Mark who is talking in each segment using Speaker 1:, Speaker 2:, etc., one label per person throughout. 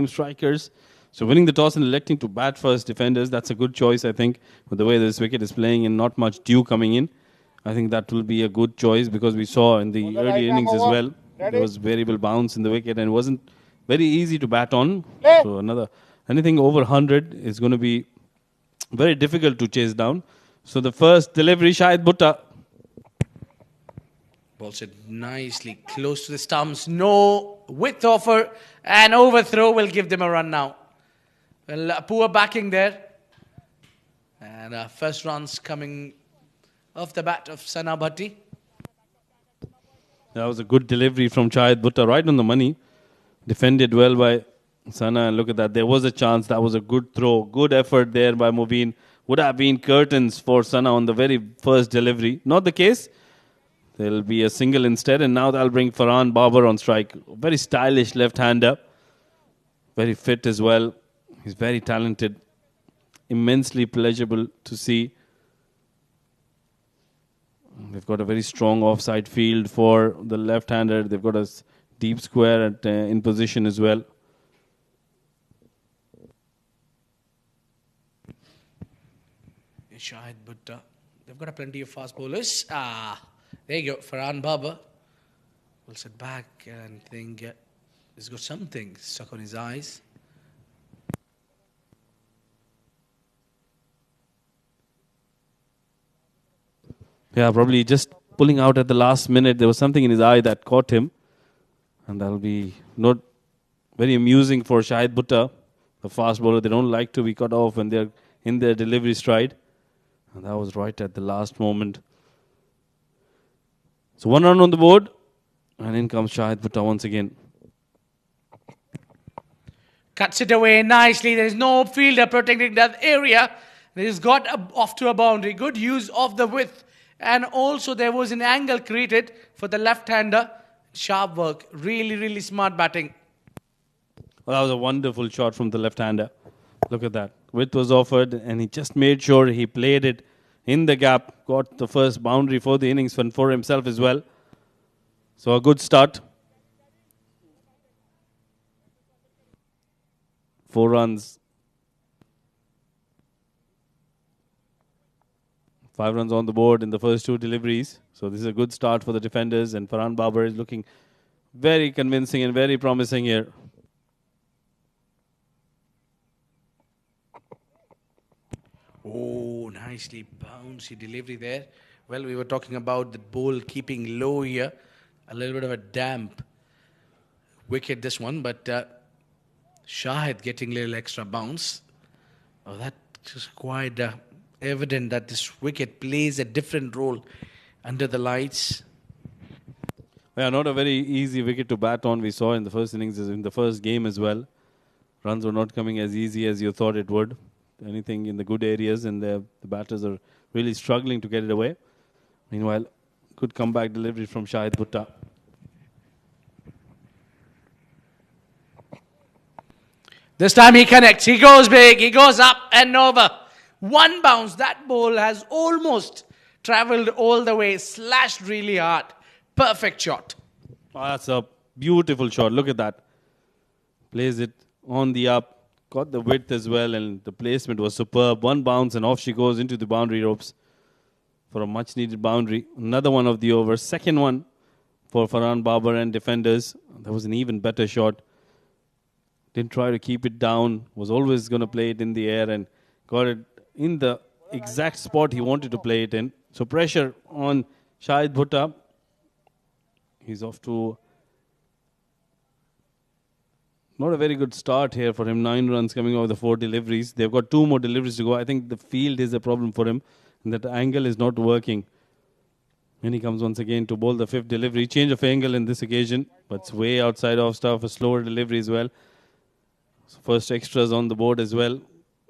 Speaker 1: strikers. So winning the toss and electing to bat first defenders, that's a good choice, I think, with the way this wicket is playing and not much dew coming in. I think that will be a good choice because we saw in the early innings as well, there was variable bounce in the wicket and it wasn't very easy to bat on. So anything over 100 is going to be very difficult to chase down. So the first delivery, Shahid Bhutta.
Speaker 2: Balls it nicely close to the stumps. No width offer and overthrow will give them a run now. Well, poor backing there. And first runs coming off the bat of Sana Bhatti.
Speaker 1: That was a good delivery from Shahid Bhutta, right on the money. Defended well by Sana, and look at that. There was a chance. That was a good throw. Good effort there by Mubin. Would have been curtains for Sana on the very first delivery. Not the case. There'll be a single instead, and now they'll bring Farhan Babar on strike. Very stylish left-hander. Very fit as well. He's very talented. Immensely pleasurable to see. They've got a very strong offside field for the left-hander. They've got a deep square in position as well.
Speaker 2: Shahid Bhutta. They've got plenty of fast bowlers. There you go. Farhan Babar will sit back and think he's got something stuck on his eyes.
Speaker 1: Yeah, probably just pulling out at the last minute. There was something in his eye that caught him. And that'll be not very amusing for Shahid Bhutta, the fast bowler. They don't like to be cut off when they're in their delivery stride. And that was right at the last moment. So 1 run on the board. And in comes Shahid Bhutta once again.
Speaker 2: Cuts it away nicely. There's no fielder protecting that area. He's got off to a boundary. Good use of the width. And also there was an angle created for the left-hander. Sharp work. Really, really smart batting.
Speaker 1: Well, that was a wonderful shot from the left-hander. Look at that. Width was offered and he just made sure he played it in the gap. Got the first boundary for the innings and for himself as well. So a good start. 4 runs. 5 runs on the board in the first 2 deliveries. So this is a good start for the defenders. And Farhan Babar is looking very convincing and very promising here.
Speaker 2: Oh, nicely bouncy delivery there. Well, we were talking about the ball keeping low here. A little bit of a damp wicket, this one. But Shahid getting a little extra bounce. Oh, that's quite evident that this wicket plays a different role under the lights.
Speaker 1: Yeah, not a very easy wicket to bat on. We saw in the first innings, in the first game as well. Runs were not coming as easy as you thought it would. Anything in the good areas, and the batters are really struggling to get it away. Meanwhile, good comeback delivery from Shahid Bhutta.
Speaker 2: This time he connects. He goes big. He goes up and over. One bounce. That ball has almost travelled all the way. Slashed really hard. Perfect shot.
Speaker 1: Oh, that's a beautiful shot. Look at that. Plays it on the up. Got the width as well, and the placement was superb. One bounce, and off she goes into the boundary ropes for a much-needed boundary. Another one of the overs. Second one for Farhan Babar and defenders. That was an even better shot. Didn't try to keep it down. Was always going to play it in the air and got it in the exact spot he wanted to play it in. So pressure on Shahid Bhutta. He's off to not a very good start here for him. 9 runs coming over the 4 deliveries. They've got 2 more deliveries to go. I think the field is a problem for him. And that angle is not working. And he comes once again to bowl the 5th delivery. Change of angle in this occasion. But it's way outside off stuff. A slower delivery as well. So first extras on the board as well.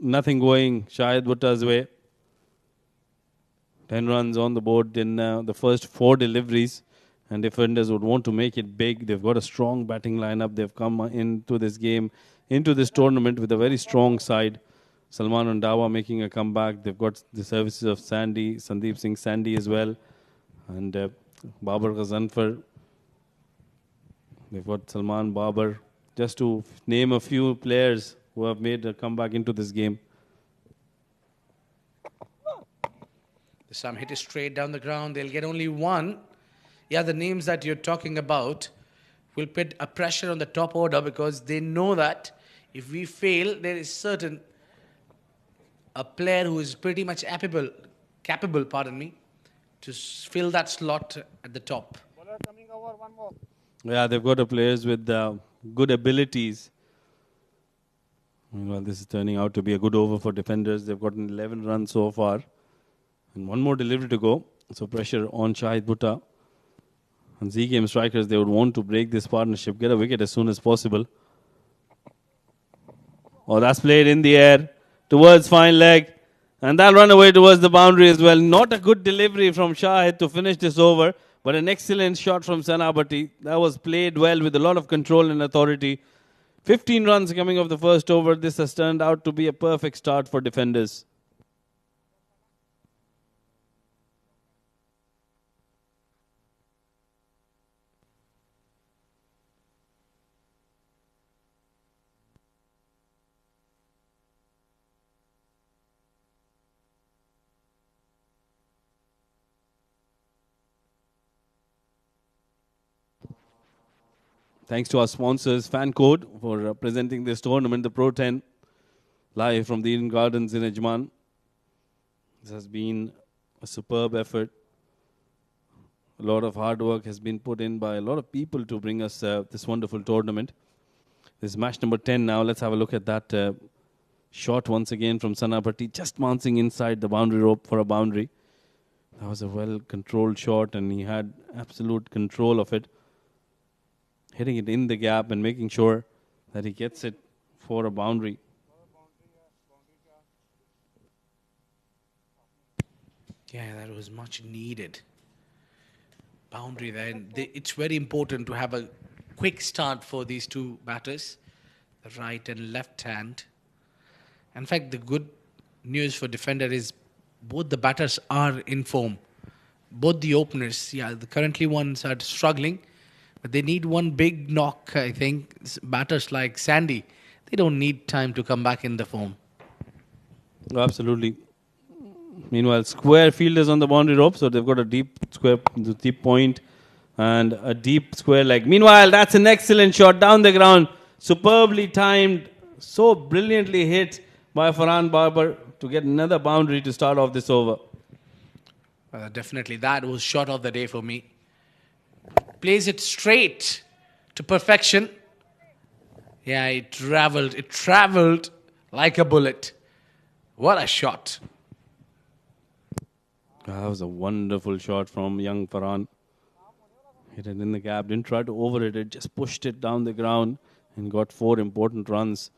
Speaker 1: Nothing going Shahid Bhutta's way. 10 runs on the board in the first 4 deliveries. And defenders would want to make it big. They've got a strong batting lineup. They've come into this game, into this tournament with a very strong side. Salman Randawa making a comeback. They've got the services of Sandeep Singh Sandy as well. And Babar Ghazanfar. They've got Salman Babar, just to name a few players who have made a comeback into this game.
Speaker 2: Some hit it straight down the ground. They'll get only one. Yeah, the names that you're talking about will put a pressure on the top order because they know that if we fail, there is certain a player who is pretty much capable, to fill that slot at the top.
Speaker 1: Yeah, they've got players with good abilities. Well, this is turning out to be a good over for defenders. They've gotten 11 runs so far. And one more delivery to go. So pressure on Shahid Bhutta. And Z-Game strikers, they would want to break this partnership, get a wicket as soon as possible. Oh, that's played in the air towards fine leg. And that'll run away towards the boundary as well. Not a good delivery from Shahid to finish this over, but an excellent shot from Sanabati. That was played well with a lot of control and authority. 15 runs coming off the first over. This has turned out to be a perfect start for defenders. Thanks to our sponsors, Fan Code, for presenting this tournament, the Pro 10, live from the Eden Gardens in Ajman. This has been a superb effort. A lot of hard work has been put in by a lot of people to bring us this wonderful tournament. This is match number 10 now. Let's have a look at that shot once again from Sanabati, just bouncing inside the boundary rope for a boundary. That was a well-controlled shot, and he had absolute control of it. Hitting it in the gap and making sure that he gets it for a boundary.
Speaker 2: Yeah, that was much needed. Boundary there. And it's very important to have a quick start for these two batters, the right and left hand. In fact, the good news for defender is both the batters are in form. Both the openers, the currently ones are struggling. But they need one big knock, I think. Batters like Sandy, they don't need time to come back in the form.
Speaker 1: Oh, absolutely. Meanwhile, square fielders on the boundary rope, so they've got a deep point and a deep square leg. Meanwhile, that's an excellent shot down the ground. Superbly timed, so brilliantly hit by Farhan Barber to get another boundary to start off this over.
Speaker 2: Definitely, that was shot of the day for me. Plays it straight to perfection. Yeah, it traveled like a bullet. What a shot.
Speaker 1: That was a wonderful shot from young Farhan. Hit it in the gap, didn't try to over it, just pushed it down the ground and got 4 important runs.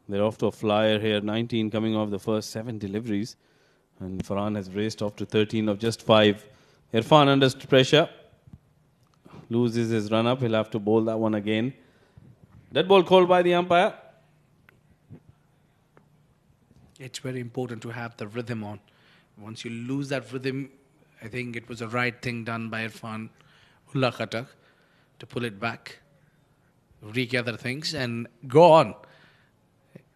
Speaker 1: They're off to a flyer here, 19 coming off the first 7 deliveries. And Farhan has raced off to 13 of just 5. Irfan under pressure. Loses his run up. He'll have to bowl that one again. Dead ball called by the umpire.
Speaker 2: It's very important to have the rhythm on. Once you lose that rhythm, I think it was the right thing done by Irfan Ullah Khatak to pull it back, regather things, and go on.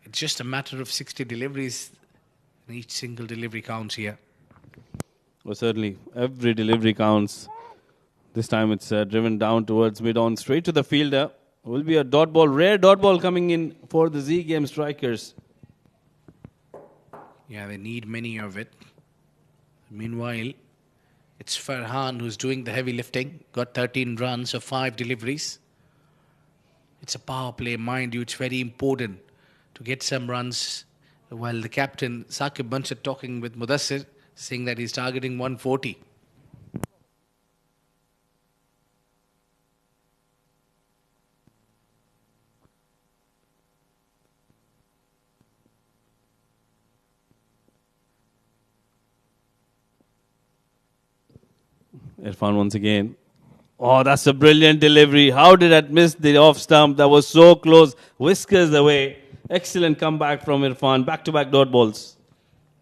Speaker 2: It's just a matter of 60 deliveries, and each single delivery counts here.
Speaker 1: Well, certainly, every delivery counts. This time it's driven down towards mid-on, straight to the fielder. Will be a dot ball, rare dot ball coming in for the Z-Game strikers.
Speaker 2: Yeah, they need many of it. Meanwhile, it's Farhan who's doing the heavy lifting. Got 13 runs of 5 deliveries. It's a power play, mind you. It's very important to get some runs. While the captain, Saqib Bansal, talking with Mudassir, saying that he's targeting 140.
Speaker 1: Irfan once again. Oh, that's a brilliant delivery. How did that miss the off stump? That was so close. Whiskers away. Excellent comeback from Irfan. Back-to-back dot balls.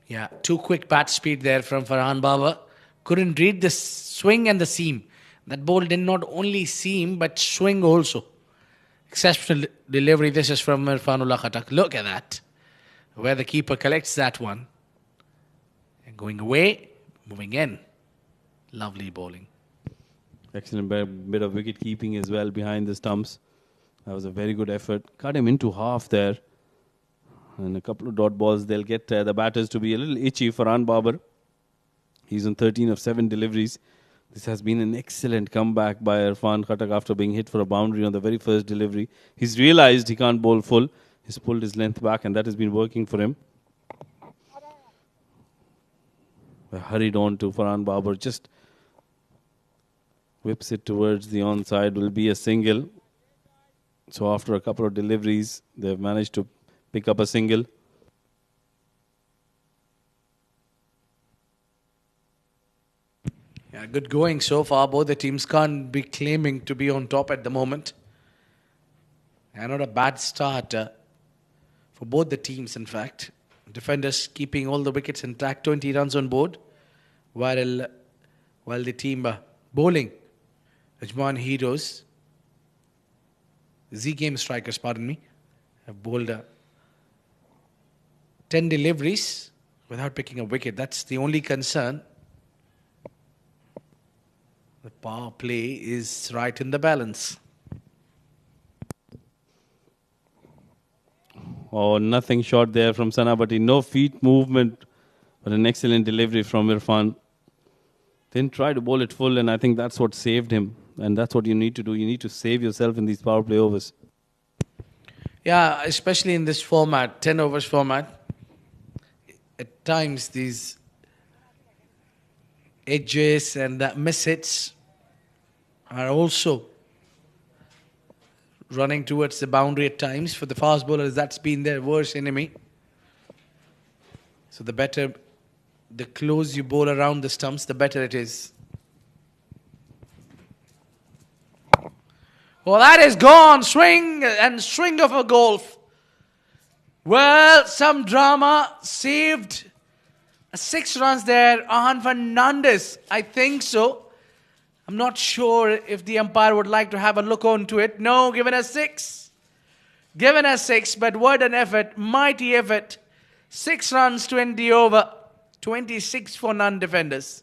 Speaker 2: Yeah, too quick bat speed there from Farhan Baba. Couldn't read the swing and the seam. That ball did not only seam, but swing also. Exceptional delivery. This is from Irfanullah Khatak. Look at that. Where the keeper collects that one. And going away, moving in. Lovely bowling.
Speaker 1: Excellent bit of wicket keeping as well behind the stumps. That was a very good effort. Cut him into half there. And a couple of dot balls, they'll get the batters to be a little itchy. Farhan Babar, he's on 13 of 7 deliveries. This has been an excellent comeback by Irfan Khatak after being hit for a boundary on the very first delivery. He's realized he can't bowl full. He's pulled his length back and that has been working for him. Hurried on to Farhan Babar. Just whips it towards the onside. Will be a single. So after a couple of deliveries, they've managed to pick up a single.
Speaker 2: Yeah, good going so far. Both the teams can't be claiming to be on top at the moment. And not a bad start for both the teams, in fact. Defenders keeping all the wickets intact, 20 runs on board. While the team bowling, Ajman Heroes, Z-Game strikers, pardon me, have bowled 10 deliveries without picking a wicket. That's the only concern. The power play is right in the balance.
Speaker 1: Oh, nothing short there from Sanabati. No feet movement, but an excellent delivery from Irfan. Didn't try to bowl it full, and I think that's what saved him. And that's what you need to do. You need to save yourself in these power play overs.
Speaker 2: Yeah, especially in this format, 10 overs format. At times, these edges and mishits are also running towards the boundary at times. For the fast bowlers, that's been their worst enemy. So the close you bowl around the stumps, the better it is. Well, that is gone. Swing and string of a golf. Well, some drama saved 6 runs there. Ahan Fernandez, I think so. I'm not sure if the umpire would like to have a look onto it. No, given a 6. Given a 6, but what an effort. Mighty effort. 6 runs, 20 over. 26 for non-defenders.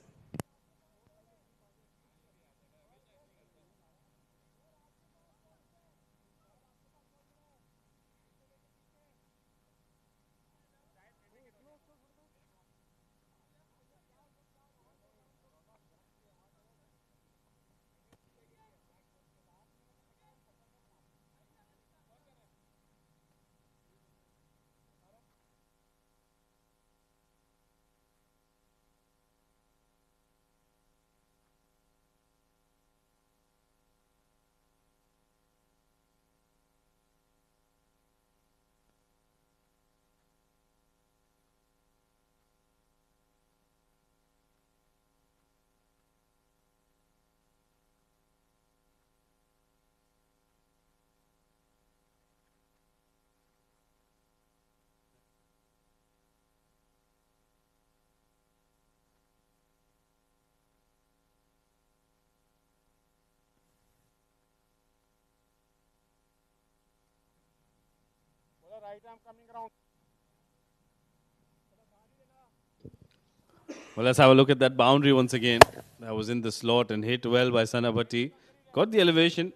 Speaker 1: Well, let's have a look at that boundary once again. That was in the slot and hit well by Sanabati. Got the elevation.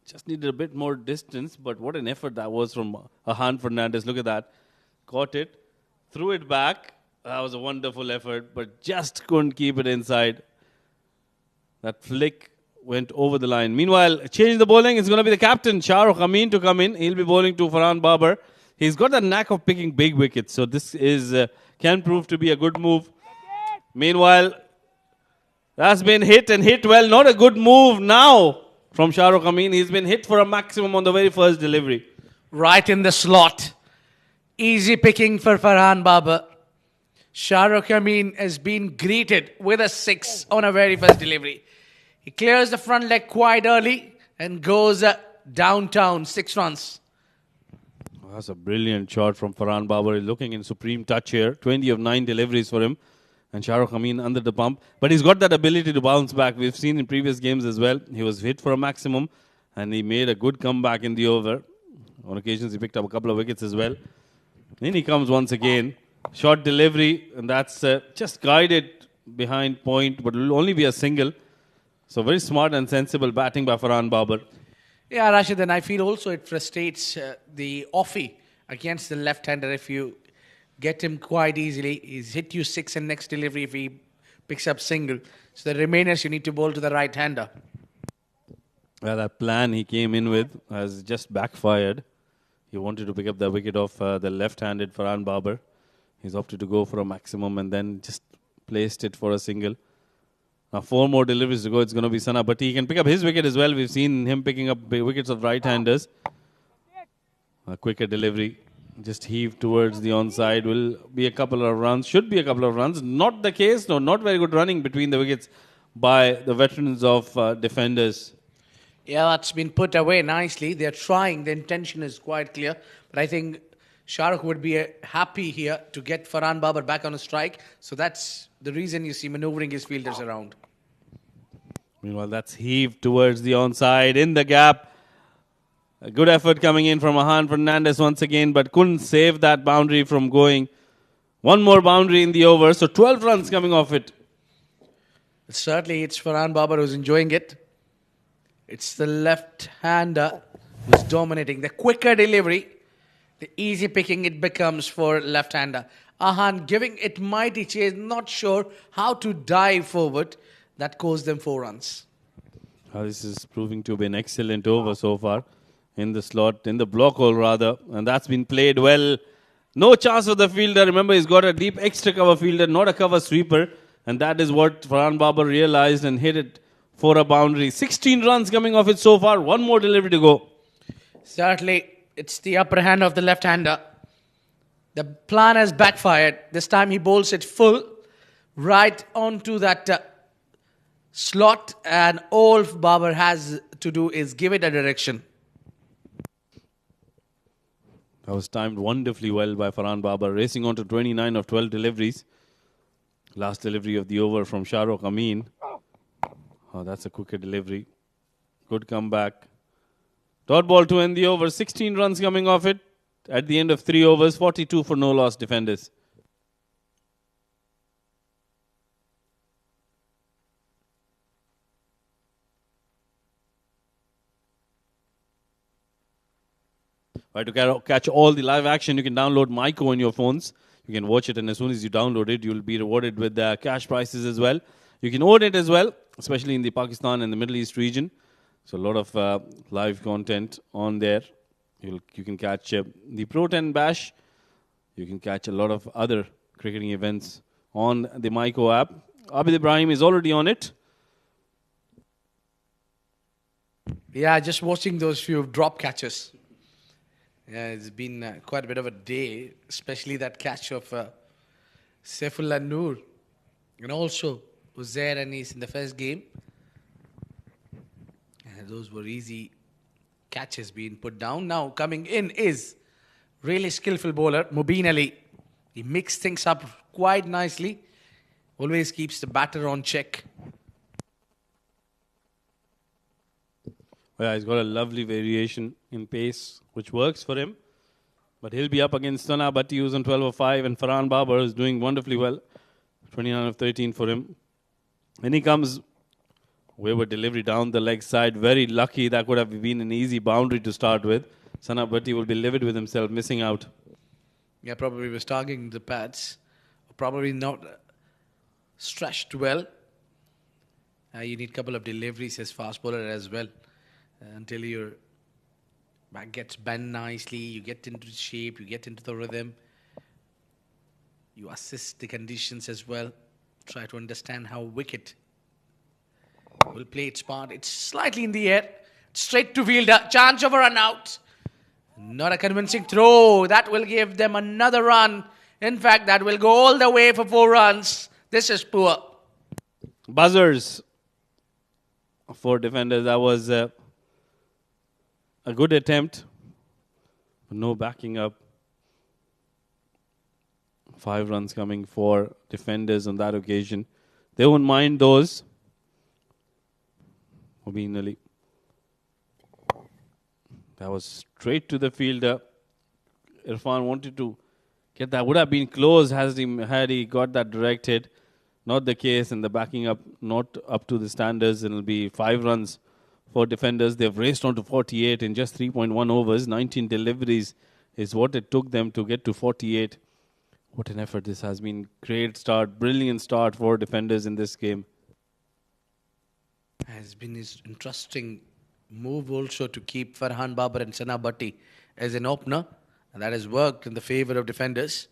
Speaker 1: Just needed a bit more distance, but what an effort that was from Ahan Fernandez. Look at that. Caught it, threw it back. That was a wonderful effort, but just couldn't keep it inside. That flick went over the line. Meanwhile, changing the bowling, it's going to be the captain, Shahrukh Amin, to come in. He'll be bowling to Farhan Babar. He's got the knack of picking big wickets, so this is can prove to be a good move. Meanwhile, that's been hit and hit well. Not a good move now from Shahrukh Amin. He's been hit for a maximum on the very first delivery.
Speaker 2: Right in the slot. Easy picking for Farhan Babar. Shahrukh Amin has been greeted with a 6 on a very first delivery. He clears the front leg quite early and goes downtown, 6 runs.
Speaker 1: That's a brilliant shot from Farhan Babar. He's looking in supreme touch here. 20 of 9 deliveries for him. And Shahrukh Amin under the pump. But he's got that ability to bounce back. We've seen in previous games as well. He was hit for a maximum. and he made a good comeback in the over. On occasions, he picked up a couple of wickets as well. Then he comes once again. Short delivery, and that's just guided behind point, but it will only be a single. So very smart and sensible batting by Farhan Babar.
Speaker 2: Yeah, Rashid, and I feel also it frustrates the offie against the left-hander if you get him quite easily. He's hit you six and next delivery if he picks up single. So the remainers you need to bowl to the right-hander.
Speaker 1: Well, that plan he came in with has just backfired. He wanted to pick up the wicket of the left-handed Farhan Babar. He's opted to go for a maximum and then just placed it for a single. Now 4 more deliveries to go. It's going to be Sana, but he can pick up his wicket as well. We've seen him picking up wickets of right-handers. A quicker delivery, just heaved towards the onside. Will be a couple of runs. Should be a couple of runs. Not the case. No, not very good running between the wickets by the veterans of defenders.
Speaker 2: Yeah, that's been put away nicely. They're trying. The intention is quite clear. But I think Shahrukh would be happy here to get Farhan Babar back on a strike. So that's the reason you see manoeuvring his fielders around.
Speaker 1: Meanwhile, that's heaved towards the onside in the gap. A good effort coming in from Ahan Fernandez once again, but couldn't save that boundary from going. One more boundary in the over, so 12 runs coming off it.
Speaker 2: Certainly, it's Farhan Babar who's enjoying it. It's the left-hander who's dominating. The quicker delivery, the easy picking it becomes for left-hander. Ahan giving it mighty chase, not sure how to dive forward. That caused them 4 runs.
Speaker 1: This is proving to be an excellent over so far. In the slot, in the block hole rather. And that's been played well. No chance for the fielder. Remember, he's got a deep extra cover fielder, not a cover sweeper. And that is what Farhan Babar realized and hit it for a boundary. 16 runs coming off it so far. 1 more delivery to go.
Speaker 2: Certainly, it's the upper hand of the left-hander. The plan has backfired. This time he bowls it full right onto that slot, and all Babar has to do is give it a direction.
Speaker 1: That was timed wonderfully well by Farhan Babar, racing on to 29 of 12 deliveries. Last delivery of the over from Shahrukh Amin. Oh, that's a quicker delivery. Good comeback. Dot ball to end the over. 16 runs coming off it. At the end of 3 overs, 42 for no loss defenders. Right, to catch all the live action, you can download Myco on your phones. You can watch it, and as soon as you download it, you'll be rewarded with cash prizes as well. You can own it as well, especially in the Pakistan and the Middle East region. So a lot of live content on there. You can catch the Pro 10 Bash. You can catch a lot of other cricketing events on the Myco app. Abid Ibrahim is already on it.
Speaker 2: Yeah, just watching those few drop catches. Yeah, it's been quite a bit of a day, especially that catch of Saifullah Noor. And also Uzair Anis in the first game. And those were easy catches being put down. Now coming in is really skillful bowler, Mubin Ali. He mixed things up quite nicely. Always keeps the batter on check.
Speaker 1: Well, he's got a lovely variation in pace, which works for him. But he'll be up against Sana Bhatti, who's on 12 of 5, and Farhan Babar is doing wonderfully well. 29 of 13 for him. Then he comes, wayward delivery down the leg side. Very lucky. That could have been an easy boundary to start with. Sana Bhatti will be livid with himself, missing out.
Speaker 2: Yeah, probably was targeting the pads. Probably not stretched well. You need a couple of deliveries as fast bowler as well. Until your back gets bent nicely, you get into shape, you get into the rhythm. You assist the conditions as well. Try to understand how wicket will play its part. It's slightly in the air. Straight to fielder. Chance of a run out. Not a convincing throw. That will give them another run. In fact, that will go all the way for 4 runs. This is poor.
Speaker 1: Buzzers for defenders. That was a good attempt, but no backing up. 5 runs coming for defenders on that occasion. They won't mind those. Mubin Ali. That was straight to the fielder. Irfan wanted to get that. Would have been close had he got that direct hit. Not the case, and the backing up not up to the standards. It'll be 5 runs for defenders. They've raced on to 48 in just 3.1 overs. 19 deliveries is what it took them to get to 48. What an effort this has been. Great start, brilliant start for defenders in this game.
Speaker 2: Has been his interesting move also to keep Farhan Babar and Sana Bhatti as an opener, and that has worked in the favour of defenders.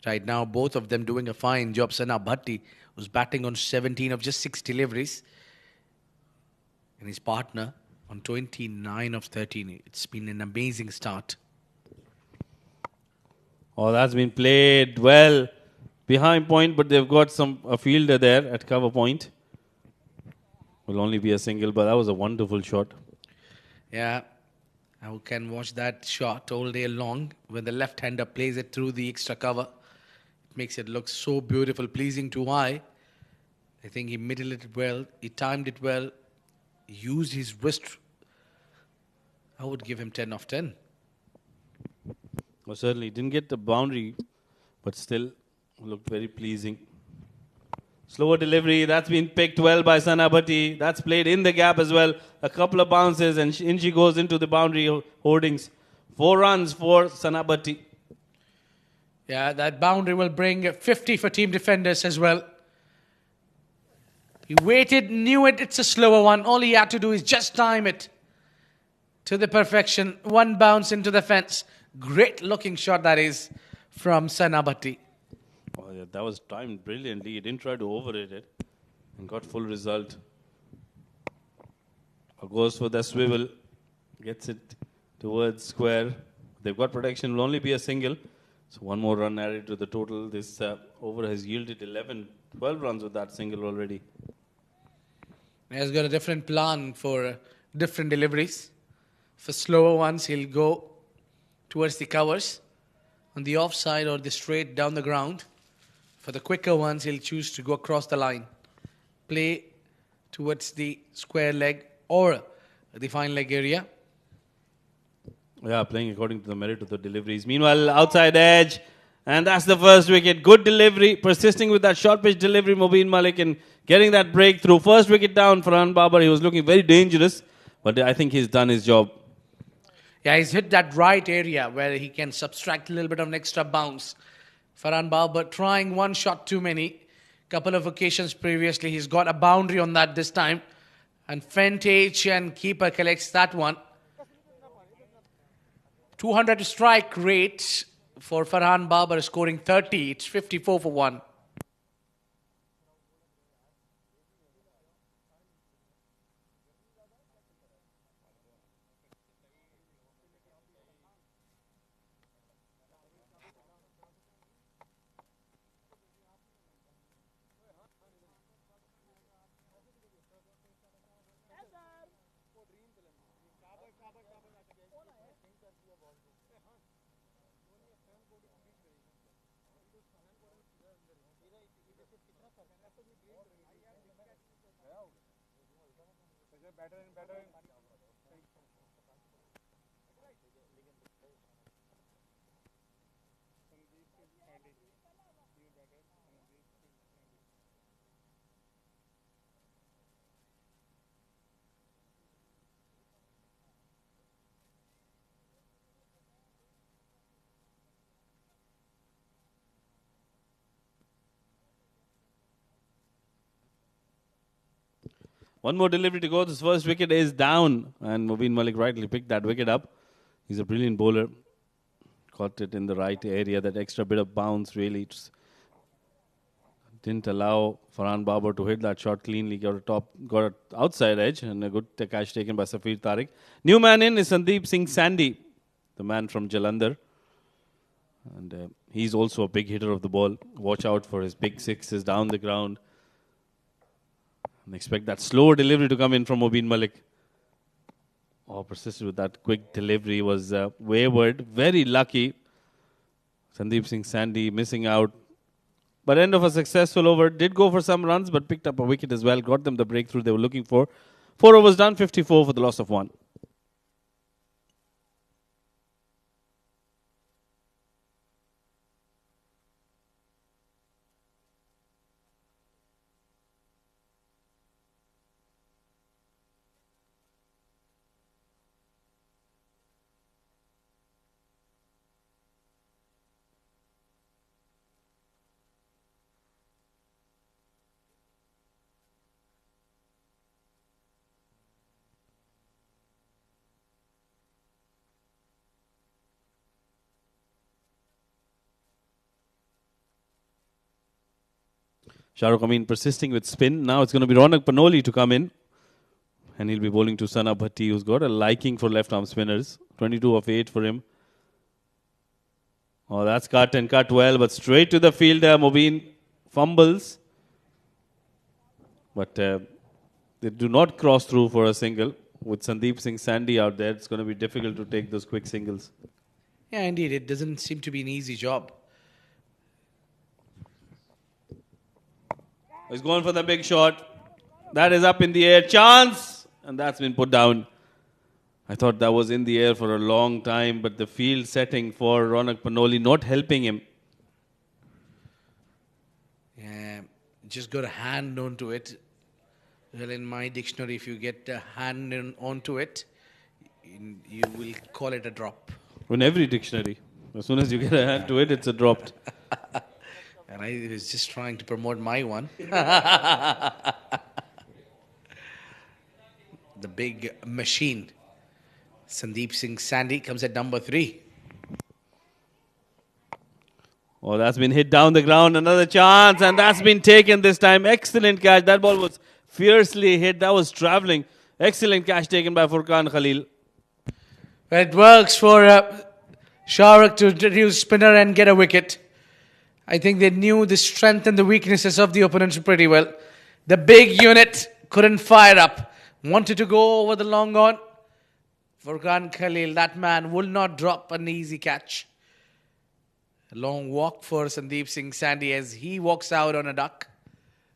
Speaker 2: Right now, both of them doing a fine job. Sana Bhatti was batting on 17 of just 6 deliveries, and his partner on 29 of 13. It's been an amazing start.
Speaker 1: Oh, that's been played well behind point, but they've got a fielder there at cover point. Will only be a single, but that was a wonderful shot.
Speaker 2: Yeah, I can watch that shot all day long when the left-hander plays it through the extra cover. It makes it look so beautiful, pleasing to eye. I think he middled it well, he timed it well, used his wrist. I would give him 10 of 10.
Speaker 1: Well, certainly didn't get the boundary, but still looked very pleasing. Slower delivery, that's been picked well by Sana Bhatti. That's played in the gap as well. A couple of bounces and in she goes into the boundary hoardings. 4 runs for Sana Bhatti.
Speaker 2: Yeah, that boundary will bring 50 for team defenders as well. He waited, knew it's a slower one. All he had to do is just time it to the perfection. 1 bounce into the fence. Great looking shot that is from Sana Bhatti.
Speaker 1: Oh, yeah, that was timed brilliantly. He didn't try to overrate it and got full result. Goes for the swivel, gets it towards square. They've got protection, will only be a single. So 1 more run added to the total. This over has yielded 12 runs with that single already.
Speaker 2: He has got a different plan for different deliveries. For slower ones, he'll go towards the covers on the offside or the straight down the ground. For the quicker ones, he'll choose to go across the line. Play towards the square leg or the fine leg area.
Speaker 1: Yeah, playing according to the merit of the deliveries. Meanwhile, outside edge. And that's the first wicket. Good delivery. Persisting with that short pitch delivery, Mobeen Malik, and getting that breakthrough. First wicket down for Farhan Babar. He was looking very dangerous. But I think he's done his job.
Speaker 2: Yeah, he's hit that right area where he can subtract a little bit of an extra bounce. Farhan Babar trying 1 shot too many. Couple of occasions previously, he's got a boundary on that this time. And Fentage and keeper collects that one. 200 strike rate for Farhan Babar, scoring 30. It's 54 for 1.
Speaker 1: One more delivery to go. This first wicket is down. And Mobeen Malik rightly picked that wicket up. He's a brilliant bowler. Caught it in the right area. That extra bit of bounce really didn't allow Farhan Babar to hit that shot cleanly. Got an outside edge and a good catch taken by Safir Tariq. New man in is Sandeep Singh Sandy, the man from Jalandhar. And he's also a big hitter of the ball. Watch out for his big sixes down the ground. And expect that slower delivery to come in from Mobeen Malik. Oh, persisted with that quick delivery. Was wayward. Very lucky. Sandeep Singh Sandy missing out. But end of a successful over. Did go for some runs, but picked up a wicket as well. Got them the breakthrough they were looking for. 4 overs done, 54 for the loss of 1. Shahrukh Amin persisting with spin. Now it's going to be Ronak Panoli to come in. And he'll be bowling to Sana Bhatti, who's got a liking for left-arm spinners. 22 of 8 for him. Oh, that's cut and cut well, but straight to the fielder. Mobeen fumbles. But they do not cross through for a single. With Sandeep Singh Sandy out there, it's going to be difficult to take those quick singles.
Speaker 2: Yeah, indeed. It doesn't seem to be an easy job.
Speaker 1: He's going for the big shot. That is up in the air. Chance! And that's been put down. I thought that was in the air for a long time, but the field setting for Ronak Panoli not helping him.
Speaker 2: Yeah, just got a hand onto it. Well, in my dictionary, if you get a hand onto it, you will call it a drop.
Speaker 1: In every dictionary. As soon as you get a hand to it, it's a dropped.
Speaker 2: And I was just trying to promote my one. The big machine. Sandeep Singh Sandy comes at number 3.
Speaker 1: Oh, that's been hit down the ground. Another chance. And that's been taken this time. Excellent catch. That ball was fiercely hit. That was travelling. Excellent catch taken by Furqan Khalil.
Speaker 2: It works for Shahrukh to introduce spinner and get a wicket. I think they knew the strength and the weaknesses of the opponents pretty well. The big unit couldn't fire up. Wanted to go over the long on. Furqan Khalil, that man, will not drop an easy catch. A long walk for Sandeep Singh Sandy as he walks out on a duck.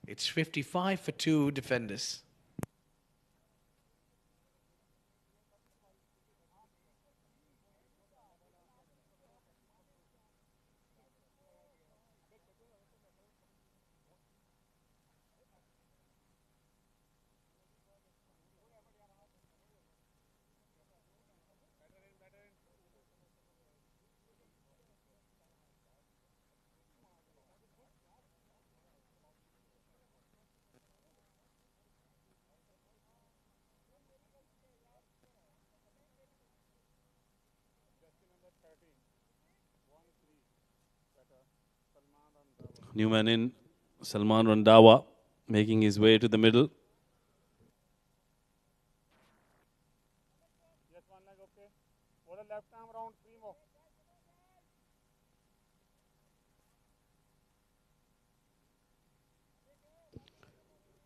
Speaker 2: It's 55 for 2 defenders.
Speaker 1: New man in, Salman Randawa, making his way to the middle.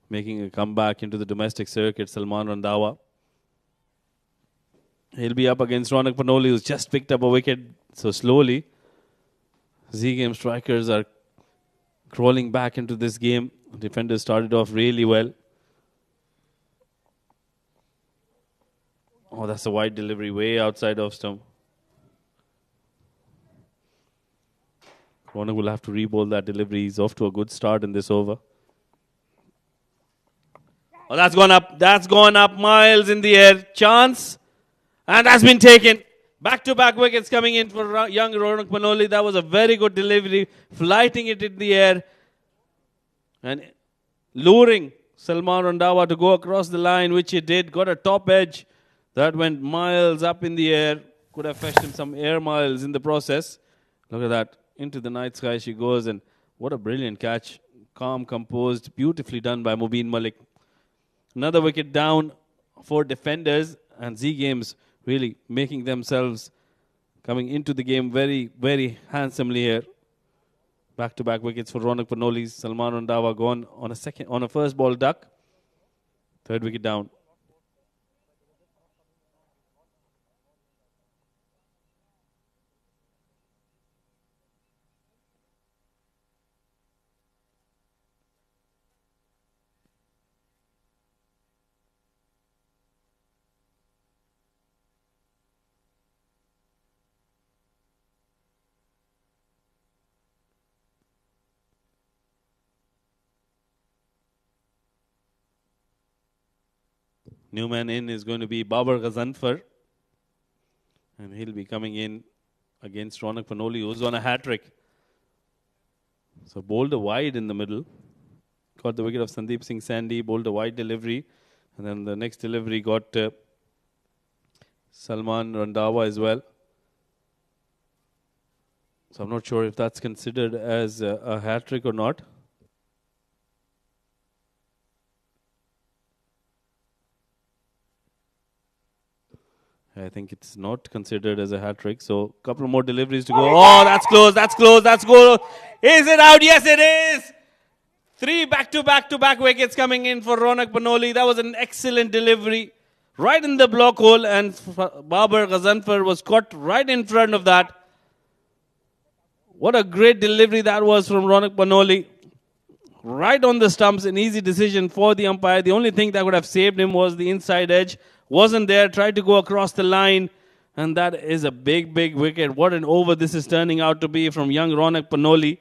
Speaker 1: Making a comeback into the domestic circuit, Salman Randawa. He'll be up against Ronak Panoli, who's just picked up a wicket. So slowly, Z-Game strikers are crawling back into this game. Defenders started off really well. Oh, that's a wide delivery way outside of stump. Ronak will have to re-bowl that delivery. He's off to a good start in this over. Oh, that's gone up. That's gone up miles in the air. Chance. And that's been taken. Back-to-back wickets coming in for young Ronak Panoli. That was a very good delivery. Flighting it in the air. And luring Salman Randawa to go across the line, which he did. Got a top edge. That went miles up in the air. Could have fetched him some air miles in the process. Look at that. Into the night sky she goes. And what a brilliant catch. Calm, composed. Beautifully done by Mubin Malik. Another wicket down for defenders. And Z-Games really making themselves coming into the game very, very handsomely here. Back-to-back wickets for Ronak Panoli. Salman Randawa gone on a first ball duck. Third wicket down. New man in is going to be Babar Ghazanfar. And he'll be coming in against Ronak Panoli, who's on a hat-trick. So bowled a wide in the middle. Got the wicket of Sandeep Singh Sandy, bowled a wide delivery. And then the next delivery got Salman Randawa as well. So I'm not sure if that's considered as a hat-trick or not. I think it's not considered as a hat trick. So a couple more deliveries to go. Oh, that's close. That's close. That's goal. Is it out? Yes, it is. 3 back-to-back wickets coming in for Ronak Panoli. That was an excellent delivery. Right in the block hole, and Babar Ghazanfar was caught right in front of that. What a great delivery that was from Ronak Panoli. Right on the stumps, an easy decision for the umpire. The only thing that would have saved him was the inside edge. Wasn't there, tried to go across the line. And that is a big, big wicket. What an over this is turning out to be from young Ronak Panoli.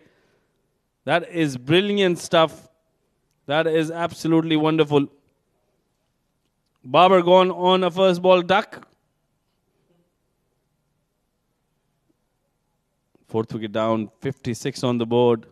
Speaker 1: That is brilliant stuff. That is absolutely wonderful. Babar gone on a first ball duck. Fourth wicket down, 56 on the board.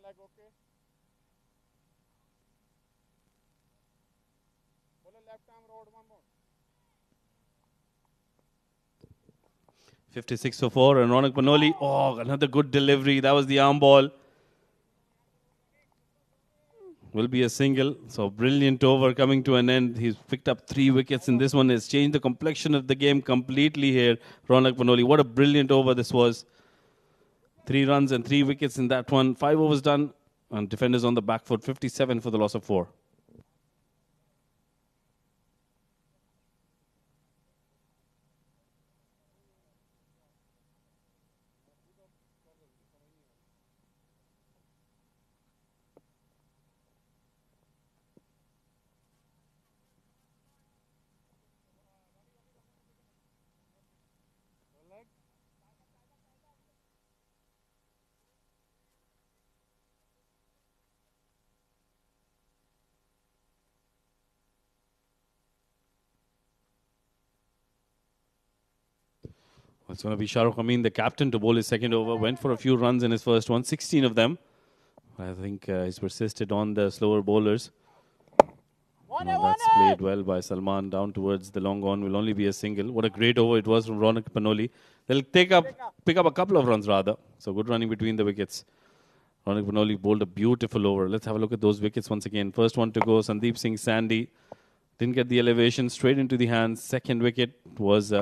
Speaker 3: Okay. Left arm road one more.
Speaker 1: 56 for 4, and Ronak Panoli. Oh, another good delivery. That was the arm ball. Will be a single. So brilliant over coming to an end. He's picked up 3 wickets in this one. Has changed the complexion of the game completely here. Ronak Panoli. What a brilliant over this was. 3 runs and 3 wickets in that one. 5 overs done. And defenders on the back foot. 57 for the loss of 4. It's going to be Shahrukh Amin, the captain, to bowl his second over. Went for a few runs in his first one, 16 of them. I think he's persisted on the slower bowlers. That's played well by Salman down towards the long on. Will only be a single. What a great over it was from Ronak Panoli. They'll pick up a couple of runs rather. So good running between the wickets. Ronak Panoli bowled a beautiful over. Let's have a look at those wickets once again. First one to go, Sandeep Singh Sandy. Didn't get the elevation, straight into the hands. Second wicket was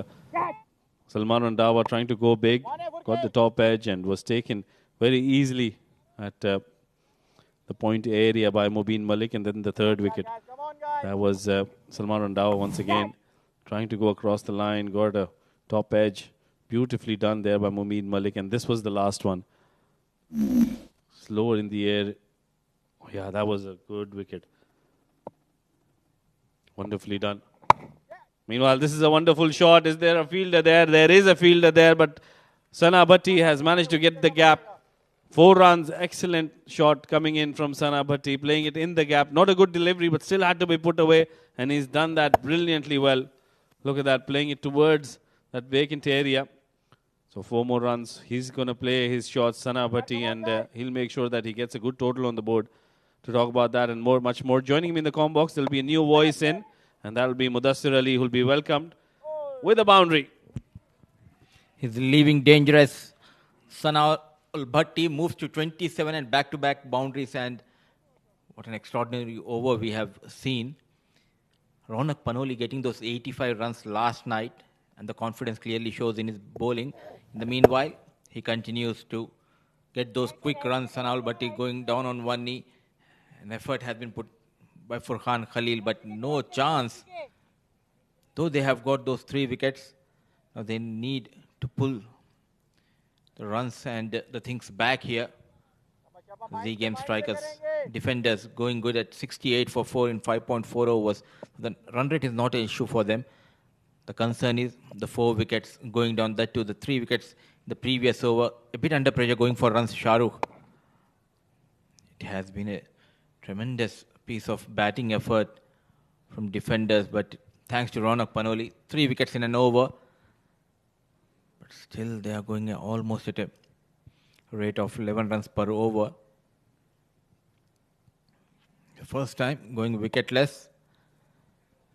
Speaker 1: Salman Randawa trying to go big, got the top edge and was taken very easily at the point area by Mobeen Malik. And then the third wicket, that was Salman Randawa once again trying to go across the line, got a top edge, beautifully done there by Mobeen Malik. And this was the last one, slower in the air. Oh, yeah, that was a good wicket, wonderfully done. Meanwhile, this is a wonderful shot. Is there a fielder there? There is a fielder there, but Sana Bhatti has managed to get the gap. 4 runs, excellent shot coming in from Sana Bhatti, playing it in the gap. Not a good delivery, but still had to be put away, and he's done that brilliantly well. Look at that, playing it towards that vacant area. So 4 more runs. He's going to play his shots, Sana Bhatti, and he'll make sure that he gets a good total on the board. To talk about that and much more, joining me in the comm box, there'll be a new voice in. And that will be Mudassir Ali, who will be welcomed with a boundary.
Speaker 4: He's leaving dangerous. Sana Bhatti moves to 27 and back-to-back boundaries. And what an extraordinary over we have seen. Ronak Panoli getting those 85 runs last night. And the confidence clearly shows in his bowling. In the meanwhile, he continues to get those quick runs. Sana Bhatti going down on one knee. An effort has been put by Furqan Khalil, but no chance. Though they have got those 3 wickets, now they need to pull the runs and the things back here. Z Game strikers, defenders going good at 68 for 4 in 5.4 overs. The run rate is not an issue for them. The concern is the 4 wickets going down, that to the 3 wickets the previous over. A bit under pressure going for runs, Shahrukh. It has been a tremendous piece of batting effort from defenders, but thanks to Ronak Panoli, 3 wickets in an over. But still they are going almost at a rate of 11 runs per over. The first time going wicketless.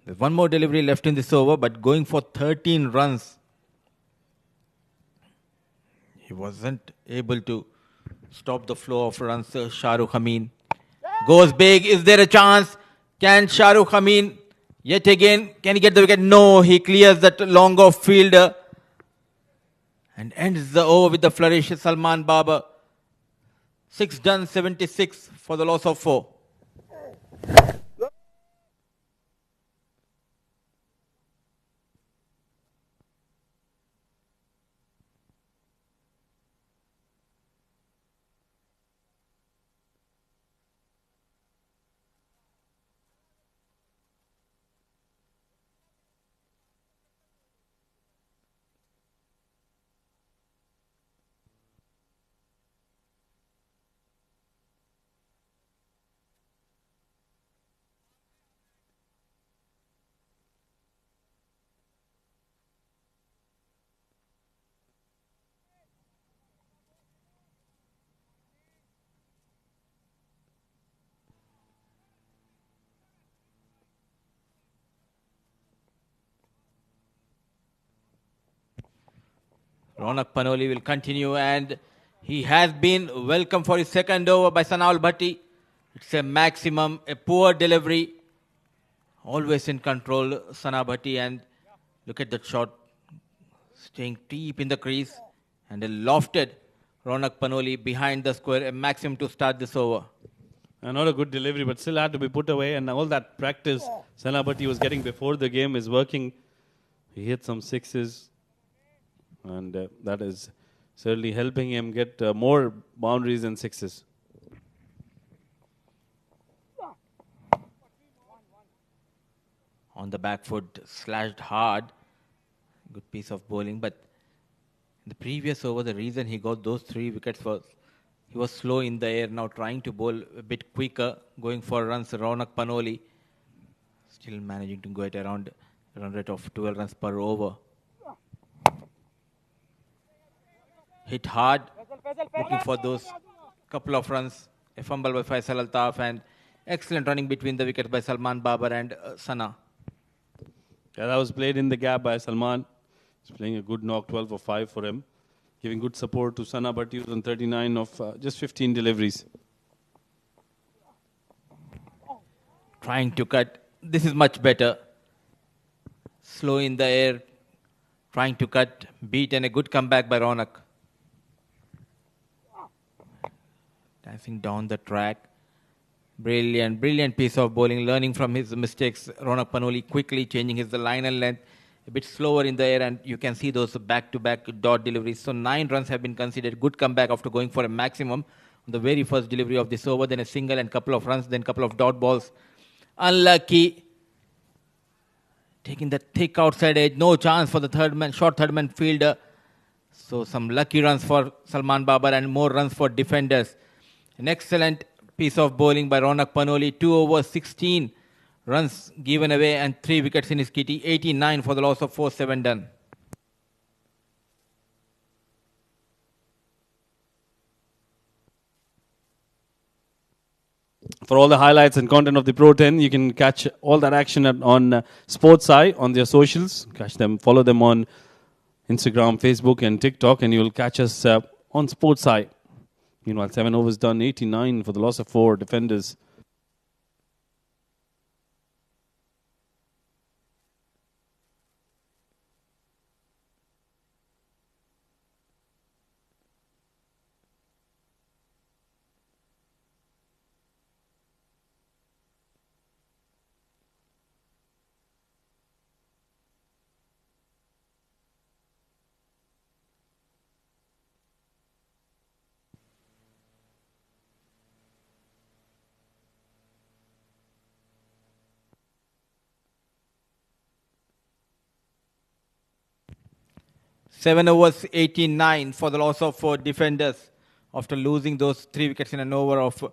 Speaker 4: There's one more delivery left in this over, but going for 13 runs. He wasn't able to stop the flow of runs. Shahrukh Amin goes big. Is there a chance? Can Shahrukh Amin yet again, can he get the wicket? No, he clears that long off fielder and ends the over with the flourish. Salman Babar. 6 done, 76 for the loss of 4. Ronak Panoli will continue, and he has been welcomed for his second over by Sanaul Bhatti. It's a maximum, a poor delivery. Always in control, Sana Bhatti, and look at that shot. Staying deep in the crease, and a lofted Ronak Panoli behind the square, a maximum to start this over.
Speaker 1: Not a good delivery, but still had to be put away. And all that practice Senapati was getting before the game is working. He hit some sixes. And that is certainly helping him get more boundaries and sixes.
Speaker 4: On the back foot, slashed hard. Good piece of bowling. But in the previous over, the reason he got those 3 wickets was he was slow in the air. Now trying to bowl a bit quicker, going for runs. Ronak Panoli still managing to go at around a run rate of 12 runs per over. Hit hard, looking for those couple of runs. A fumble by Faisal Altaf, and excellent running between the wickets by Salman Babar and Sana.
Speaker 1: Yeah, that was played in the gap by Salman. He's playing a good knock, 12 for 5 for him. Giving good support to Sana, but he was on 39 of just 15 deliveries.
Speaker 4: Trying to cut. This is much better. Slow in the air. Trying to cut. Beat, and a good comeback by Ronak. Dancing down the track. Brilliant piece of bowling. Learning from his mistakes. Ronak Panoli quickly changing his line and length. A bit slower in the air, and you can see those back-to-back dot deliveries. So 9 runs have been considered. Good comeback after going for a maximum on the very first delivery of this over. Then a single and couple of runs. Then couple of dot balls. Unlucky. Taking the thick outside edge. No chance for the short third man fielder. So some lucky runs for Salman Babar and more runs for defenders. An excellent piece of bowling by Ronak Panoli. 2 overs, 16 runs given away and 3 wickets in his kitty. 89 for the loss of 4-7 done.
Speaker 1: For all the highlights and content of the Pro 10, you can catch all that action on Sports Eye on their socials. Catch them, follow them on Instagram, Facebook, and TikTok, and you will catch us on Sports Eye. Meanwhile, 7 overs done, 89 for the loss of 4 defenders.
Speaker 4: 7 overs, 89 for the loss of 4 defenders after losing those 3 wickets in an over of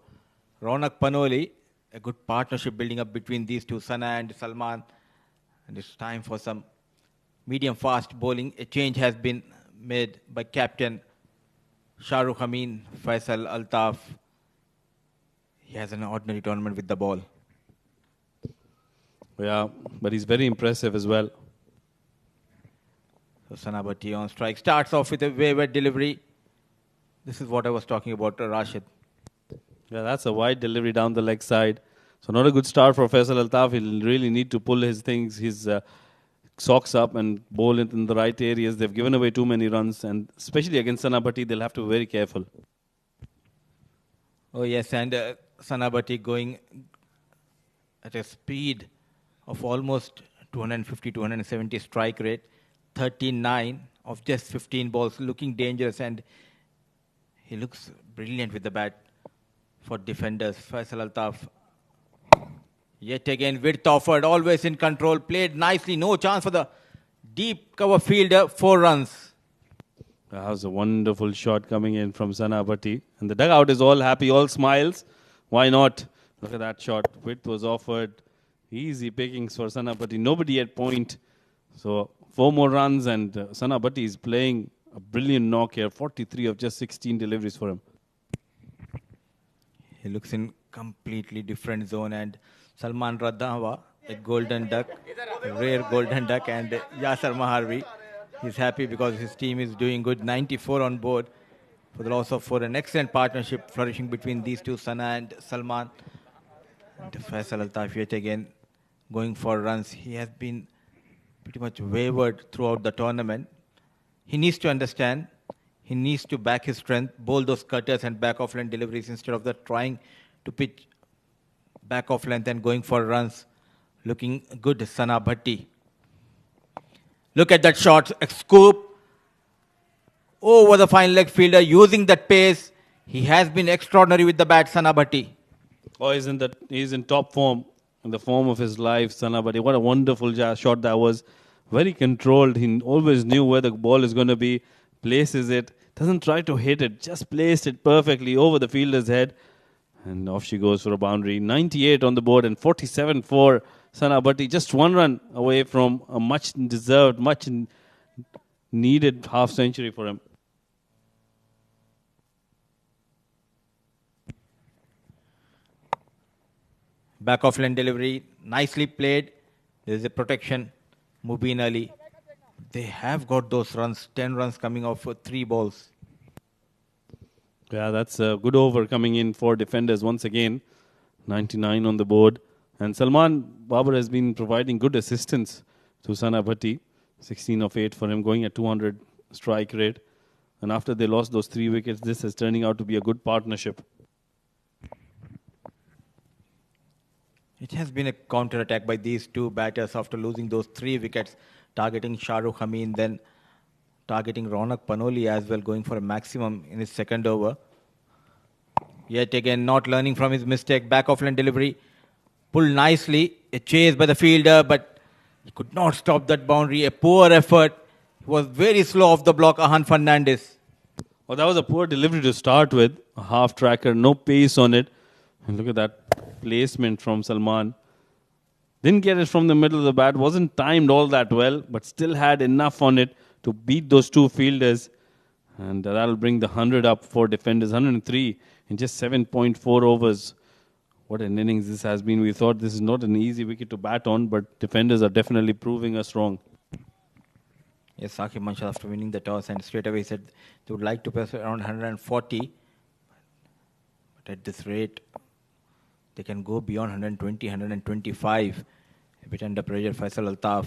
Speaker 4: Ronak Panoli. A good partnership building up between these two, Sana and Salman. And it's time for some medium-fast bowling. A change has been made by captain Shahrukh Amin, Faisal Altaf. He has an ordinary tournament with the ball.
Speaker 1: Yeah, but he's very impressive as well.
Speaker 4: So Sanabati on strike. Starts off with a wayward delivery. This is what I was talking about, Rashid.
Speaker 1: Yeah, that's a wide delivery down the leg side. So not a good start for Faisal Altaf. He'll really need to pull his socks up and bowl it in the right areas. They've given away too many runs, and especially against Sanabati, they'll have to be very careful.
Speaker 4: Oh yes, and Sanabati going at a speed of almost 250, 270 strike rate, 39 of just 15 balls, looking dangerous, and he looks brilliant with the bat for defenders. Faisal Altaf, yet again, width offered, always in control, played nicely, no chance for the deep cover fielder, 4 runs.
Speaker 1: That was a wonderful shot coming in from Sanabati. And the dugout is all happy, all smiles. Why not? Look at that shot. Width was offered. Easy pickings for Sanabati. Nobody at point. So 4 more runs, and Sanabati is playing a brilliant knock here. 43 of just 16 deliveries for him.
Speaker 4: He looks in completely different zone, and Salman Radhawa, a golden duck, a rare golden duck, and Yasser Maharvi. He's happy because his team is doing good. 94 on board for the loss of 4. An excellent partnership flourishing between these two, Sana and Salman. And Faisal Altaf yet again going for runs. He has been pretty much wavered throughout the tournament. He needs to understand. He needs to back his strength, bowl those cutters and back off length deliveries instead of trying to pitch back off length and going for runs. Looking good, Sana Bhatti. Look at that shot, a scoop over the fine leg fielder using that pace. He has been extraordinary with the bat, Sana Bhatti.
Speaker 1: Oh, he's in top form, in the form of his life, Sanabati. What a wonderful shot that was. Very controlled. He always knew where the ball is going to be. Places it. Doesn't try to hit it. Just placed it perfectly over the fielder's head. And off she goes for a boundary. 98 on the board and 47 for Sanabati. Just 1 run away from a much deserved, much needed half century for him.
Speaker 4: Back off lane delivery, nicely played. There is a protection. Mubin Ali. They have got those runs, 10 runs coming off for 3 balls.
Speaker 1: Yeah, that's a good over coming in for defenders once again. 99 on the board. And Salman Babar has been providing good assistance to Sanabati. 16 of 8 for him, going at 200 strike rate. And after they lost those 3 wickets, this is turning out to be a good partnership.
Speaker 4: It has been a counter-attack by these two batters after losing those 3 wickets, targeting Shahrukh Amin, then targeting Ronak Panoli as well, going for a maximum in his second over. Yet again, not learning from his mistake. Back off lane delivery, pulled nicely. A chase by the fielder, but he could not stop that boundary. A poor effort. He was very slow off the block, Ahan Fernandez.
Speaker 1: Well, that was a poor delivery to start with. A half tracker, no pace on it. And look at that placement from Salman. Didn't get it from the middle of the bat. Wasn't timed all that well, but still had enough on it to beat those 2 fielders. And that'll bring the 100 up for defenders. 103 in just 7.4 overs. What an innings this has been. We thought this is not an easy wicket to bat on, but defenders are definitely proving us wrong.
Speaker 4: Yes, Saqib Manshal, after winning the toss, and straight away said they would like to pass around 140. But at this rate, they can go beyond 120, 125. A bit under pressure, Faisal Altaf.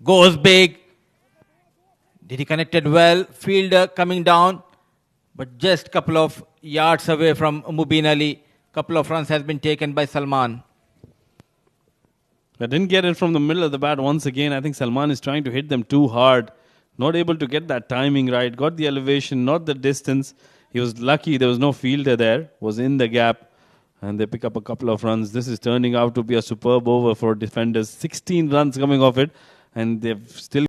Speaker 4: Goes big. Did he connect it well? Fielder coming down, but just a couple of yards away from Mubin Ali. Couple of runs has been taken by Salman.
Speaker 1: I didn't get it from the middle of the bat once again. I think Salman is trying to hit them too hard. Not able to get that timing right. Got the elevation, not the distance. He was lucky there was no fielder there. Was in the gap. And they pick up a couple of runs. This is turning out to be a superb over for defenders. 16 runs coming off it. And they've still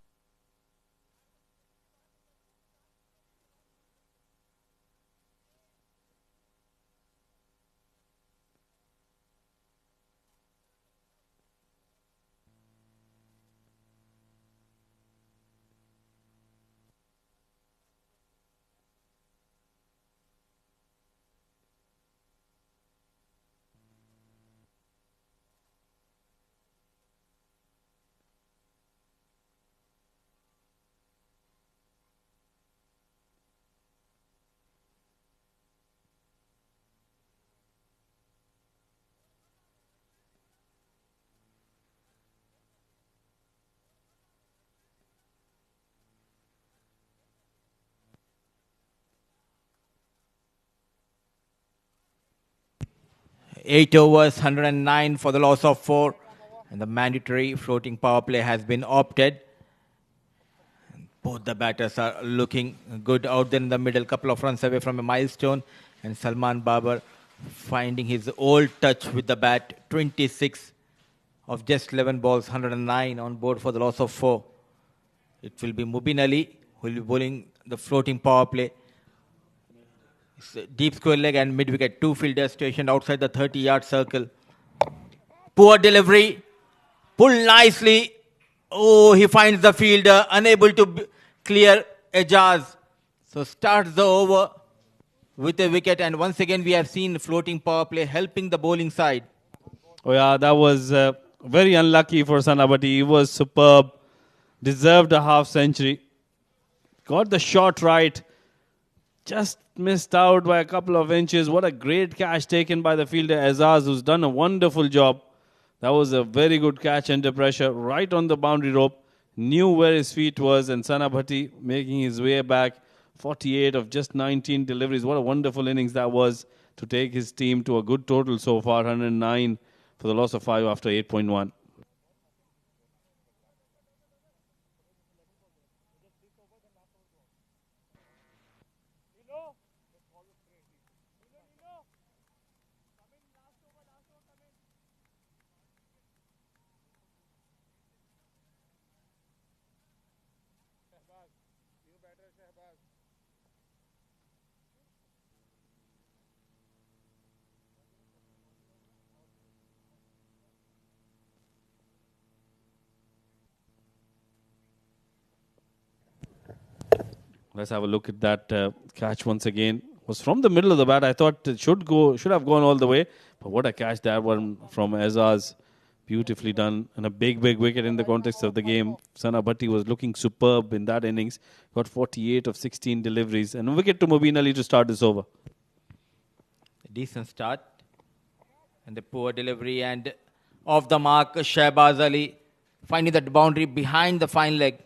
Speaker 4: 8 overs, 109 for the loss of 4. And the mandatory floating power play has been opted. Both the batters are looking good out there in the middle, couple of runs away from a milestone. And Salman Babar finding his old touch with the bat, 26 of just 11 balls, 109 on board for the loss of 4. It will be Mubin Ali who will be bowling the floating power play. It's a deep square leg and mid-wicket. 2 fielders stationed outside the 30-yard circle. Poor delivery. Pulled nicely. Oh, he finds the fielder, unable to clear Ejaz. So starts the over with a wicket. And once again, we have seen floating power play helping the bowling side.
Speaker 1: Oh yeah, that was very unlucky for Sanabati. He was superb. Deserved a half century. Got the shot right. Just missed out by a couple of inches. What a great catch taken by the fielder Azaz, who's done a wonderful job. That was a very good catch under pressure, right on the boundary rope. Knew where his feet was, and Sanabati making his way back. 48 of just 19 deliveries. What a wonderful innings that was to take his team to a good total so far. 109 for the loss of 5 after 8.1. Let's have a look at that catch once again. Was from the middle of the bat. I thought it should have gone all the way. But what a catch that one from Azaz. Beautifully done. And a big wicket in the context of the game. Sanabati was looking superb in that innings. Got 48 of 16 deliveries. And a wicket to Mubin Ali to start this over.
Speaker 4: A decent start. And the poor delivery and off the mark, Shahbaz Ali finding that boundary behind the fine leg.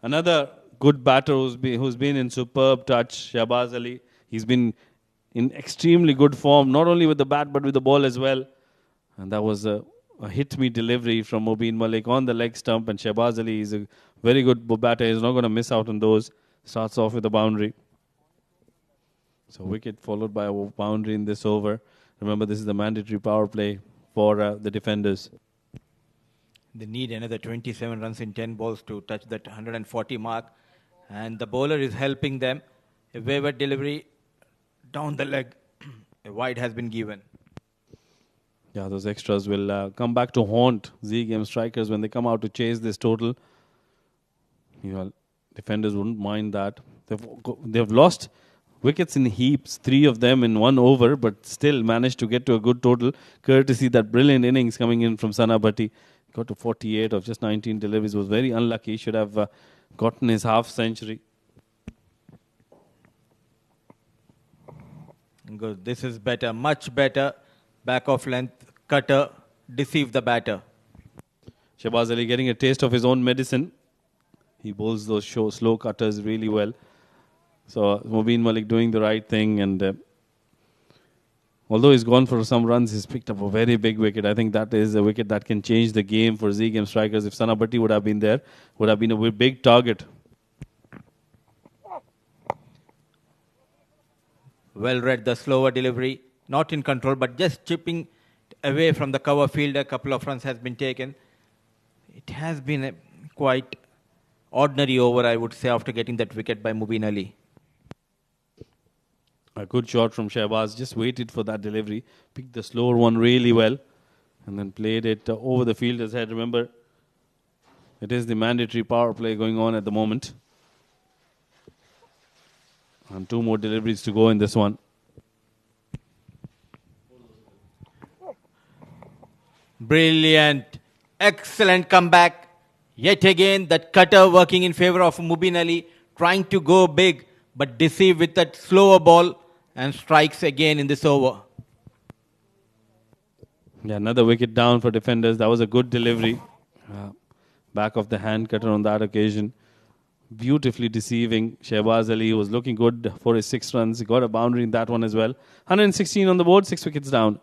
Speaker 1: Another good batter who's been in superb touch, Shahbaz Ali. He's been in extremely good form, not only with the bat but with the ball as well. And that was a hit-me delivery from Mubin Malik on the leg stump. And Shahbaz Ali is a very good batter. He's not going to miss out on those. Starts off with a boundary. So wicket followed by a boundary in this over. Remember, this is the mandatory power play for the defenders.
Speaker 4: They need another 27 runs in 10 balls to touch that 140 mark. And the bowler is helping them. A wayward delivery down the leg. A wide has been given.
Speaker 1: Yeah, those extras will come back to haunt Z Game strikers when they come out to chase this total. Defenders wouldn't mind that. They've lost wickets in heaps, 3 of them in 1 over, but still managed to get to a good total, courtesy that brilliant innings coming in from Sanabati. Got to 48 of just 19 deliveries. Was very unlucky. Should have gotten his half century.
Speaker 4: Good. This is better, much better. Back of length, cutter, deceive the batter.
Speaker 1: Shahbaz Ali getting a taste of his own medicine. He bowls those slow cutters really well. So Mubin Malik doing the right thing, and although he's gone for some runs, he's picked up a very big wicket. I think that is a wicket that can change the game for Z Game strikers. If Sanabati would have been there, would have been a big target.
Speaker 4: Well read the slower delivery. Not in control, but just chipping away from the cover field. A couple of runs has been taken. It has been a quite ordinary over, I would say, after getting that wicket by Mubin Ali.
Speaker 1: A good shot from Shahbaz. Just waited for that delivery. Picked the slower one really well. And then played it over the fielder's head. Remember, it is the mandatory power play going on at the moment. And 2 more deliveries to go in this one.
Speaker 4: Brilliant. Excellent comeback. Yet again, that cutter working in favor of Mubin Ali. Trying to go big, but deceive with that slower ball. And strikes again in this over.
Speaker 1: Yeah, another wicket down for defenders. That was a good delivery. Back of the hand cutter on that occasion. Beautifully deceiving Shahbaz Ali, who was looking good for his 6 runs. He got a boundary in that one as well. 116 on the board, 6 wickets down.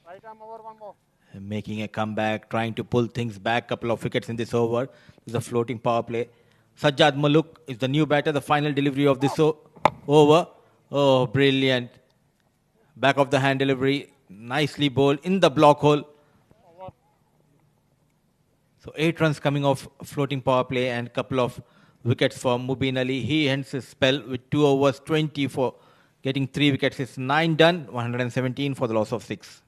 Speaker 3: Right arm over, one more.
Speaker 4: Making a comeback, trying to pull things back. Couple of wickets in this over. This is a floating power play. Sajjad Maluk is the new batter. The final delivery of this over. Oh, brilliant. Back of the hand delivery. Nicely bowled in the block hole.
Speaker 3: Over.
Speaker 4: So 8 runs coming off floating power play and couple of wickets for Mubin Ali. He ends his spell with 2 overs, 20 for getting 3 wickets. It's 9 done, 117 for the loss of 6.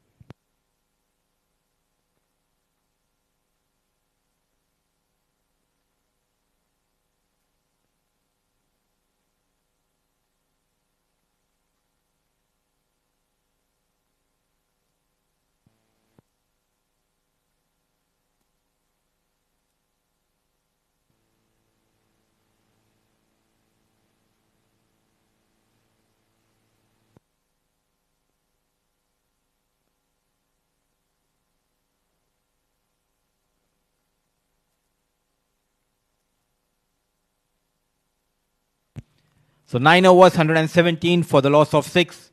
Speaker 4: So 9 overs, 117 for the loss of 6.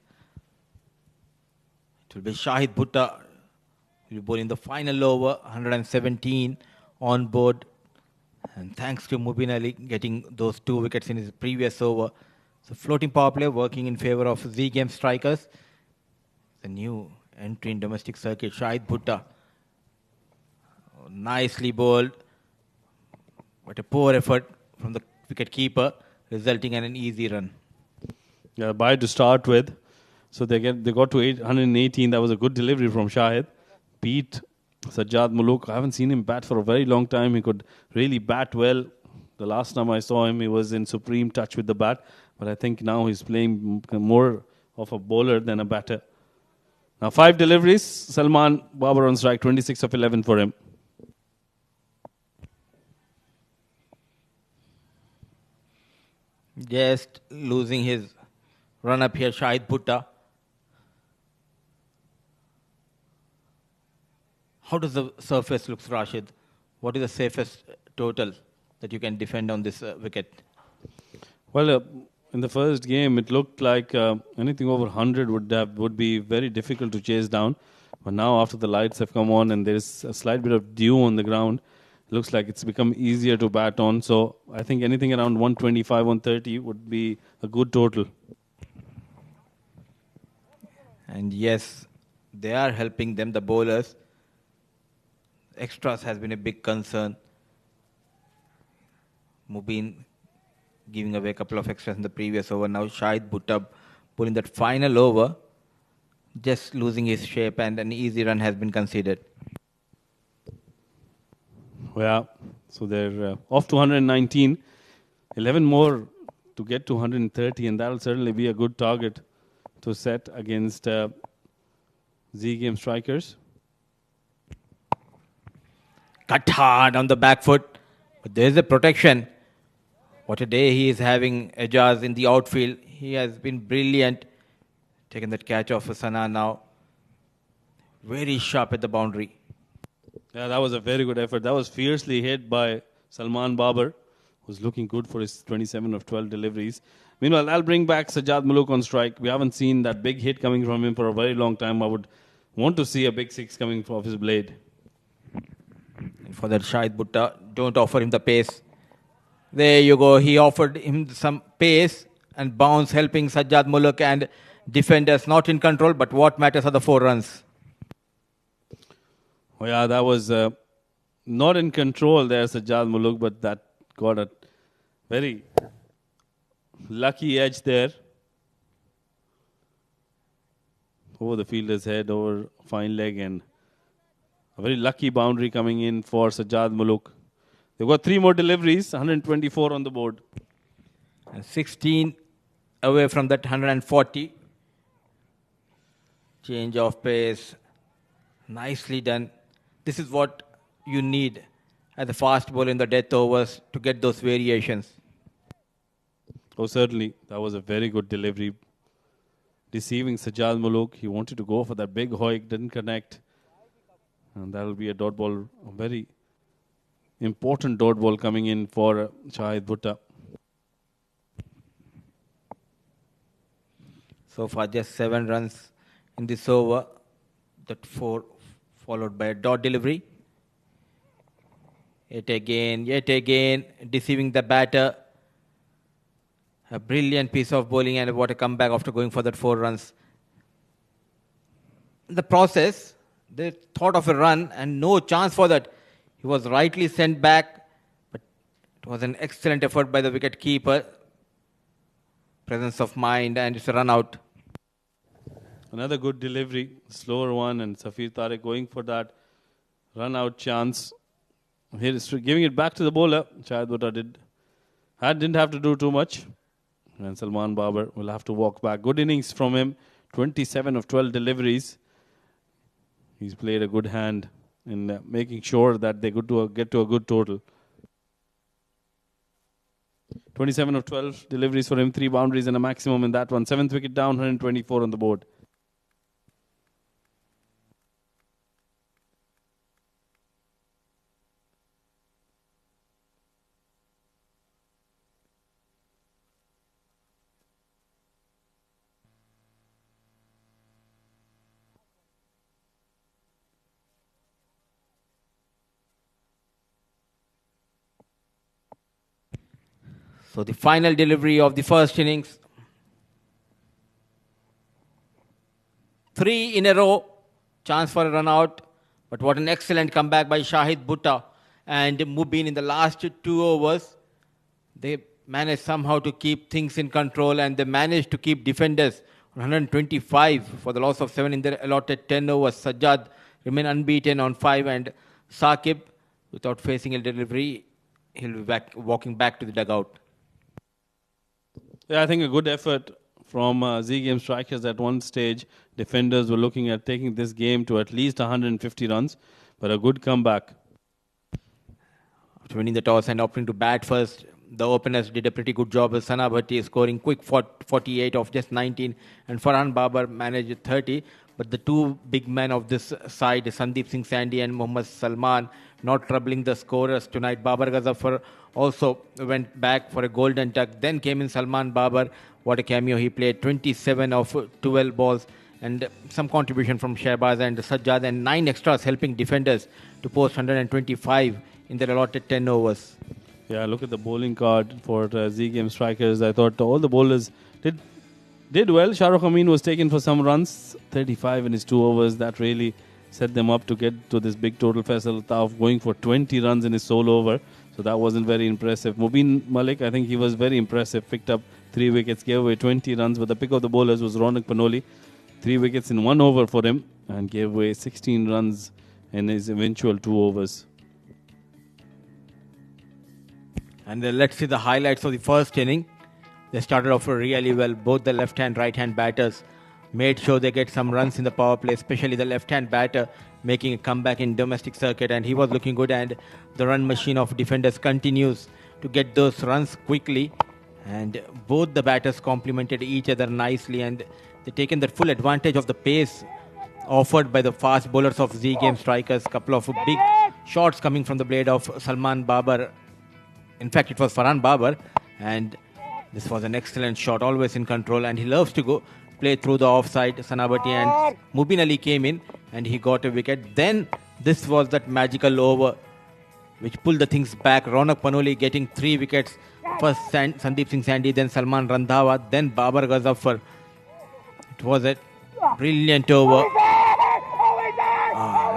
Speaker 4: It will be Shahid Bhutta. He will bowl in the final over, 117 on board. And thanks to Mubin Ali getting those 2 wickets in his previous over. So floating power play working in favor of Z Game strikers. The new entry in domestic circuit, Shahid Bhutta. Nicely bowled. But a poor effort from the wicket keeper, resulting in an easy run.
Speaker 1: Yeah, bye to start with. So they got to 818. That was a good delivery from Shahid. Beat Sajjad Muluk. I haven't seen him bat for a very long time. He could really bat well. The last time I saw him, he was in supreme touch with the bat. But I think now he's playing more of a bowler than a batter. Now 5 deliveries. Salman Babar on strike. 26 of 11 for him.
Speaker 4: Just losing his run up here, Shahid Bhutta. How does the surface look, Rashid? What is the safest total that you can defend on this wicket?
Speaker 1: Well, in the first game, it looked like anything over 100 would be very difficult to chase down. But now, after the lights have come on and there is a slight bit of dew on the ground, it looks like it's become easier to bat on. So I think anything around 125, 130 would be a good total.
Speaker 4: And yes, they are helping them, the bowlers. Extras has been a big concern. Mubin giving away a couple of extras in the previous over. Now Shahid Bhutta pulling that final over, just losing his shape, and an easy run has been conceded.
Speaker 1: Yeah, so they're off to 119. 11 more to get to 130, and that'll certainly be a good target to set against Z Game strikers.
Speaker 4: Cut hard on the back foot, but there is a protection. What a day he is having, Ejaz in the outfield. He has been brilliant. Taking that catch off Sana now. Very sharp at the boundary.
Speaker 1: Yeah, that was a very good effort. That was fiercely hit by Salman Babar, who's looking good for his 27 of 12 deliveries. Meanwhile, I'll bring back Sajjad Muluk on strike. We haven't seen that big hit coming from him for a very long time. I would want to see a big 6 coming off his blade.
Speaker 4: And for that, Shahid Bhutta, don't offer him the pace. There you go. He offered him some pace and bounce, helping Sajjad Muluk and defenders not in control. But what matters are the 4 runs.
Speaker 1: Oh, yeah, that was not in control there, Sajjad Muluk, but that got a very lucky edge there. Over the fielder's head, over fine leg, and a very lucky boundary coming in for Sajjad Muluk. They've got 3 more deliveries, 124 on the board.
Speaker 4: And 16 away from that 140. Change of pace. Nicely done. This is what you need as a fast bowler in the death overs to get those variations.
Speaker 1: Oh, certainly. That was a very good delivery. Deceiving Sajjad Muluk. He wanted to go for that big hoik, didn't connect. And that will be a dot ball. A very important dot ball coming in for Shahid Bhutta.
Speaker 4: So far, just 7 runs in this over. That 4 followed by a dot delivery. Yet again, deceiving the batter. A brilliant piece of bowling, and what a comeback after going for that 4 runs. In the process, they thought of a run and no chance for that. He was rightly sent back, but it was an excellent effort by the wicket keeper. Presence of mind, and it's a run out.
Speaker 1: Another good delivery, slower one, and Safir Tariq going for that run out chance. Here is giving it back to the bowler. Shahid Bhutta didn't have to do too much. And Salman Babar will have to walk back. Good innings from him. 27 of 12 deliveries. He's played a good hand in making sure that they get to a good total. 27 of 12 deliveries for him. 3 boundaries and a maximum in that one. 7th wicket down, 124 on the board.
Speaker 4: So the final delivery of the first innings. 3 in a row. Chance for a run out. But what an excellent comeback by Shahid Bhutta and Mubin in the last 2 overs. They managed somehow to keep things in control, and they managed to keep defenders on 125 for the loss of 7 in their allotted 10 overs. Sajjad remained unbeaten on 5, and Saqib, without facing a delivery, he'll be walking back to the dugout.
Speaker 1: Yeah, I think a good effort from Z Game Strikers at one stage. Defenders were looking at taking this game to at least 150 runs, but a good comeback.
Speaker 4: After winning the toss and opting to bat first, the openers did a pretty good job with Sana Bhatti scoring quick 48 of just 19, and Farhan Babar managed 30. But the 2 big men of this side, Sandeep Singh Sandhi and Mohammad Salman, not troubling the scorers tonight. Babar Ghazzafar also went back for a golden duck. Then came in Salman Babar. What a cameo he played. 27 of 12 balls. And some contribution from Shehbaz and Sajjad, and 9 extras helping defenders to post 125 in their allotted 10 overs.
Speaker 1: Yeah, look at the bowling card for Z Game Strikers. I thought all the bowlers did well. Shahrukh Amin was taken for some runs, 35 in his 2 overs. That really set them up to get to this big total. Faisal Altaf going for 20 runs in his sole over. So that wasn't very impressive. Mubin Malik, I think he was very impressive. Picked up 3 wickets, gave away 20 runs. But the pick of the bowlers was Ronak Panoli. 3 wickets in 1 over for him, and gave away 16 runs in his eventual 2 overs.
Speaker 4: And let's see the highlights of the first inning. They started off really well. Both the left-hand, right-hand batters made sure they get some runs in the power play, especially the left-hand batter making a comeback in domestic circuit, and he was looking good, and the run machine of defenders continues to get those runs quickly, and both the batters complemented each other nicely, and they taken the full advantage of the pace offered by the fast bowlers of Z Game Strikers. Couple of big shots coming from the blade of Salman Babar. In fact, it was Farhan Babar, and this was an excellent shot, always in control, and he loves to go play through the offside. Sana Bhatti and Mubin Ali came in, and he got a wicket. Then this was that magical over which pulled the things back. Ronak Panoli getting 3 wickets. First Sandeep Singh Sandhi, then Salman Randhawa, then Babar Ghazzafar. It was a brilliant over.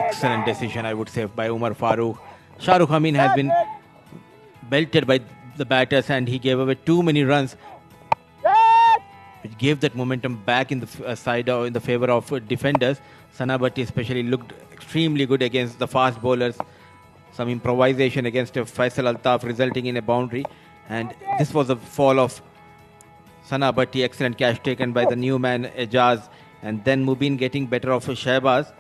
Speaker 4: Excellent decision, I would say, by Umar Farooq. Shahrukh Amin has been belted by the batters, and he gave away too many runs, which gave that momentum back in the side or in the favor of defenders. Sana Bhatti especially looked extremely good against the fast bowlers. Some improvisation against Faisal Altaf resulting in a boundary, and this was a fall of Sana Bhatti. Excellent catch taken by the new man Ejaz, and then Mubin getting better of Shehbaz,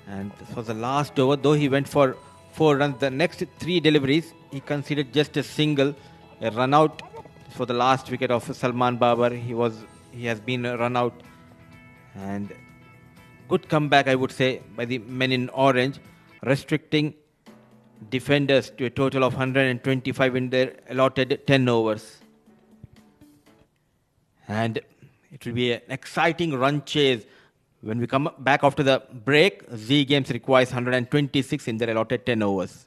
Speaker 4: and this was the last over. Though he went for 4 runs, the next 3 deliveries he conceded just a single, a run out for the last wicket of Salman Babar. He has been run out, and good comeback, I would say, by the men in orange, restricting defenders to a total of 125 in their allotted 10 overs. And it will be an exciting run chase. When we come back after the break, Z Games requires 126 in their allotted 10 overs.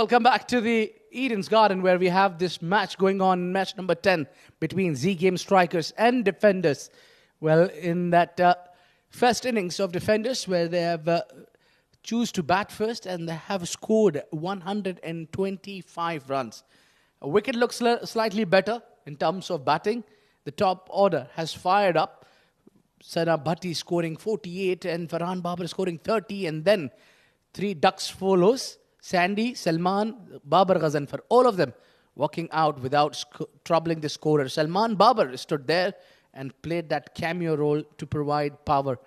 Speaker 2: Welcome back to the Eden's Garden, where we have this match going on, match number 10 between Z Game strikers and defenders. Well, in that first innings of defenders, where they have choose to bat first, and they have scored 125 runs. A wicket looks slightly better in terms of batting. The top order has fired up. Sana Bhatti scoring 48 and Farhan Babar scoring 30, and then three ducks follows. Sandy, Salman, Babar Ghazanfar, all of them walking out without troubling the scorer. Salman Babar stood there and played that cameo role to provide power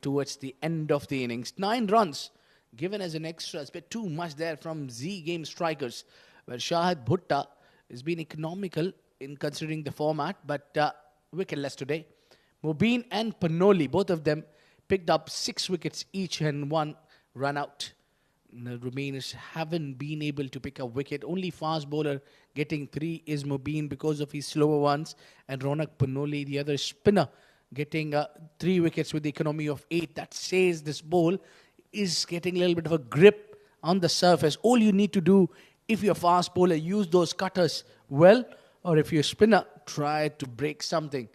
Speaker 2: towards the end of the innings. 9 runs given as an extra. It's a bit too much there from Z Game strikers, where Shahid Bhutta has been economical in considering the format, but wicketless today. Mubin and Panoli, both of them picked up 6 wickets each and 1 run out. The Remainers haven't been able to pick a wicket. Only fast bowler getting 3 is Mubin because of his slower ones, and Ronak Panoli, the other spinner, getting 3 wickets with the economy of 8. That says this ball is getting a little bit of a grip on the surface. All you need to do, if you're a fast bowler, use those cutters well, or if you're a spinner, try to break something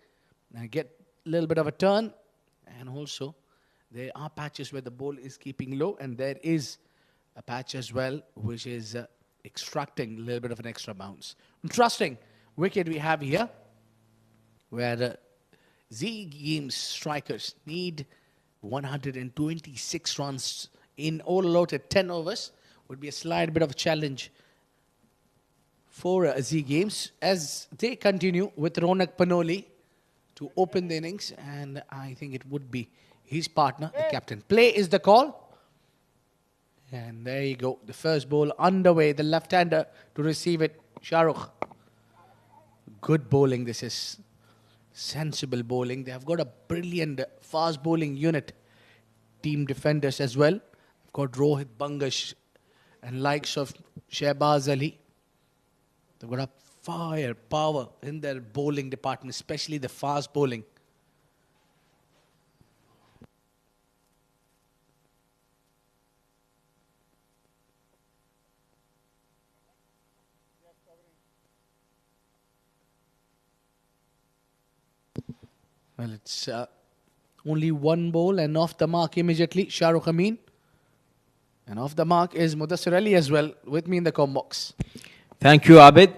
Speaker 2: and get a little bit of a turn. And also, there are patches where the ball is keeping low, and there is a patch as well which is extracting a little bit of an extra bounce. Interesting wicket we have here, where Z Games strikers need 126 runs in all allotted 10 overs. Would be a slight bit of a challenge for Z Games as they continue with Ronak Panoli to open the innings, and I think it would be his partner, the captain. Play is the call. And there you go. The first ball underway. The left-hander to receive it. Shahrukh. Good bowling. This is sensible bowling. They have got a brilliant fast bowling unit. Team defenders as well. They've got Rohit Bangash and likes of Shehbaz Ali. They've got a power in their bowling department, especially the fast bowling. Well, it's only one ball and off the mark immediately, Shahrukh Amin. And off the mark is Mudassir Ali as well, with me in the com box.
Speaker 4: Thank you, Abid.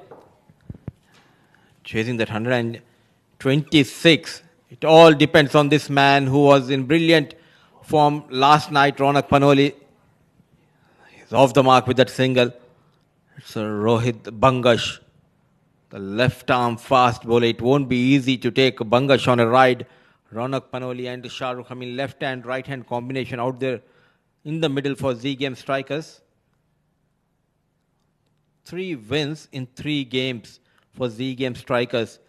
Speaker 4: Chasing that 126. It all depends on this man who was in brilliant form last night, Ronak Panoli. He's off the mark with that single. It's Rohit Bangash, the left-arm fast bowler. It won't be easy to take Bangash on a ride. Ronak Panoli and Shahrukh Amin, left-hand, right-hand combination out there in the middle for Z Game strikers. 3 wins in 3 games for Z Game strikers.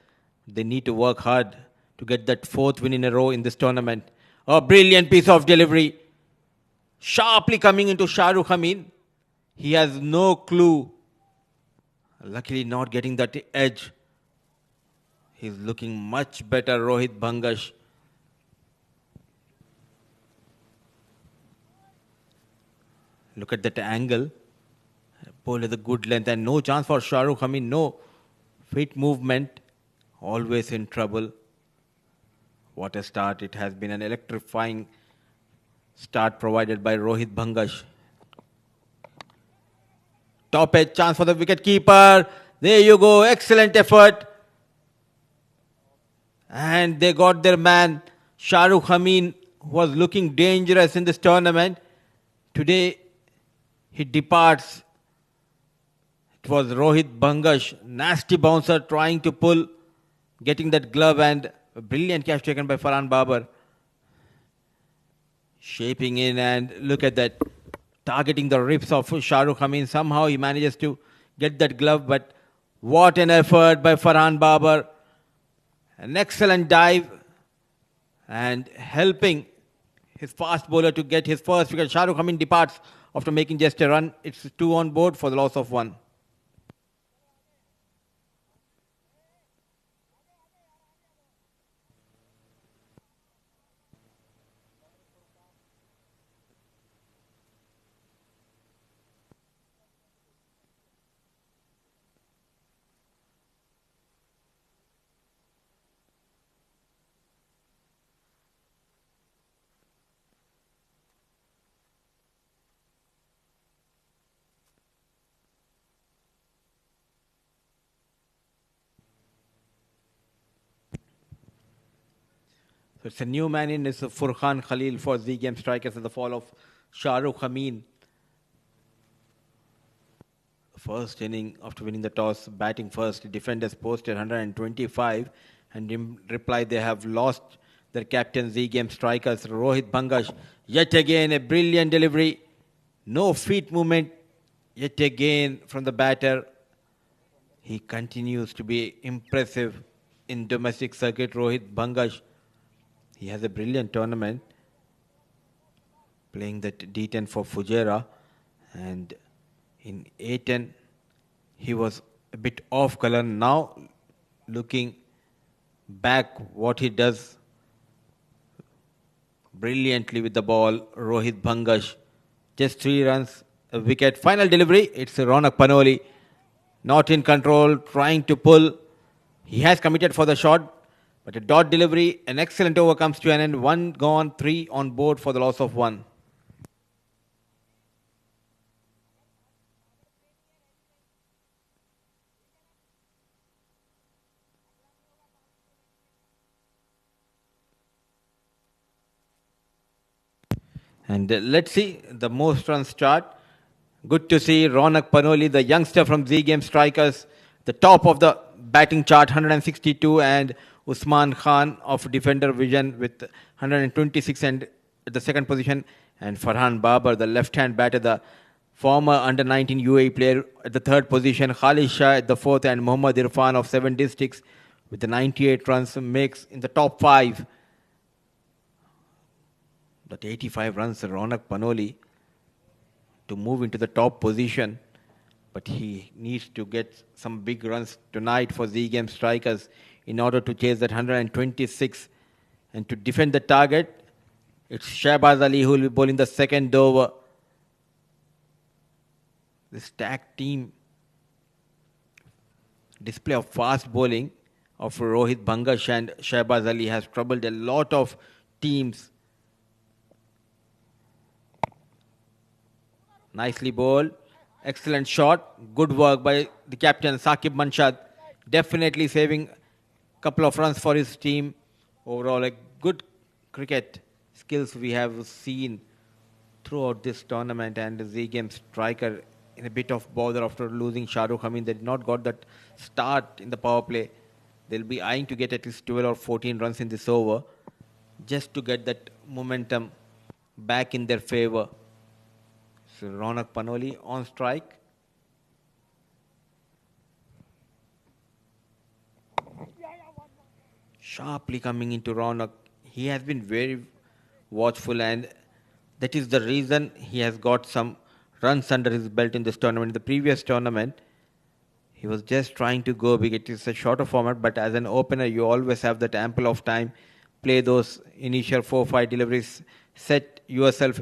Speaker 4: They need to work hard to get that 4th win in a row in this tournament. A brilliant piece of delivery. Sharply coming into Shahrukh Amin. He has no clue. Luckily not getting that edge. He's looking much better, Rohit Bangash. Look at that angle. Ball with a good length and no chance for Shahrukh Amin. No feet movement. Always in trouble. What a start. It has been an electrifying start provided by Rohit Bangash. Top edge chance for the wicket keeper. There you go. Excellent effort. And they got their man, Shahrukh Amin, who was looking dangerous in this tournament. Today, he departs. It was Rohit Bangash, nasty bouncer, trying to pull, getting that glove, and a brilliant catch taken by Farhan Babar. Shaping in, and look at that. Targeting the ribs of Shahrukh Amin. Somehow he manages to get that glove, but what an effort by Farhan Babar. An excellent dive and helping his fast bowler to get his first wicket. Shahrukh Amin departs after making just a run. It's 2 on board for the loss of 1. So it's a new man in. It's Furqan Khalil for Z Game Strikers at the fall of Shahrukh Amin. First inning after winning the toss, batting first, defenders posted 125, and in reply they have lost their captain Z Game Strikers Rohit Bangash. Yet again a brilliant delivery, no feet movement. Yet again from the batter, he continues to be impressive in domestic circuit. Rohit Bangash, he has a brilliant tournament, playing that D10 for Fujairah, and in A10 he was a bit off color. Now looking back what he does brilliantly with the ball, Rohit Bangash, just 3 runs, a wicket. Final delivery, it's Ronak Panoli, not in control, trying to pull. He has committed for the shot, but a dot delivery, an excellent over comes to an end. 1 gone, 3 on board for the loss of 1. And let's see the most runs chart. Good to see Ronak Panoli, the youngster from Z Game Strikers, the top of the batting chart, 162, and Usman Khan of Defender Vision with 126 and at the second position, and Farhan Babar, the left-hand batter, the former under-19 UAE player at the third position, Khalid Shah at the fourth, and Mohammad Irfan of 7 districts with the 98 runs makes in the top 5. That 85 runs, Ronak Panoli, to move into the top position, but he needs to get some big runs tonight for Z Game Strikers in order to chase that 126. And to defend the target, it's Shahbaz Ali who will be bowling the second over. This tag team display of fast bowling of Rohit Bangash and Shahbaz Ali has troubled a lot of teams. Nicely bowled. Excellent shot. Good work by the captain, Saqib Manshad. Definitely saving a couple of runs for his team. Overall, a good cricket skills we have seen throughout this tournament. And the Z Game Striker in a bit of bother after losing Shahrukh Amin. They did not got that start in the power play. They'll be eyeing to get at least 12 or 14 runs in this over just to get that momentum back in their favor. So Ronak Panoli on strike. Sharply coming into Ronak. He has been very watchful, and that is the reason he has got some runs under his belt in this tournament. In the previous tournament, he was just trying to go big. It is a shorter format, but as an opener, you always have that ample of time. Play those initial 4-5 deliveries. Set yourself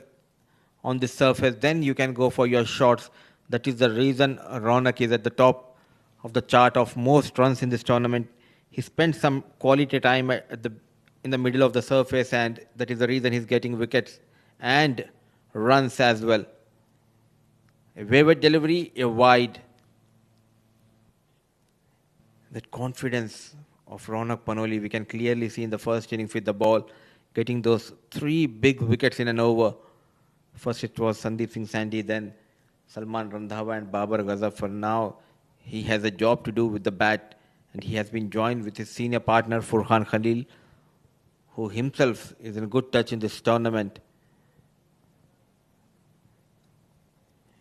Speaker 4: on the surface, then you can go for your shots. That is the reason Ronak is at the top of the chart of most runs in this tournament. He spent some quality time in the middle of the surface, and that is the reason he's getting wickets and runs as well. A wayward delivery, a wide. That confidence of Ronak Panoli we can clearly see in the first innings with the ball, getting those 3 big wickets in an over. First it was Sandeep Singh Sandhi, then Salman Randhawa and Babar Ghazafar. Now he has a job to do with the bat, and he has been joined with his senior partner Furqan Khalil, who himself is in good touch in this tournament.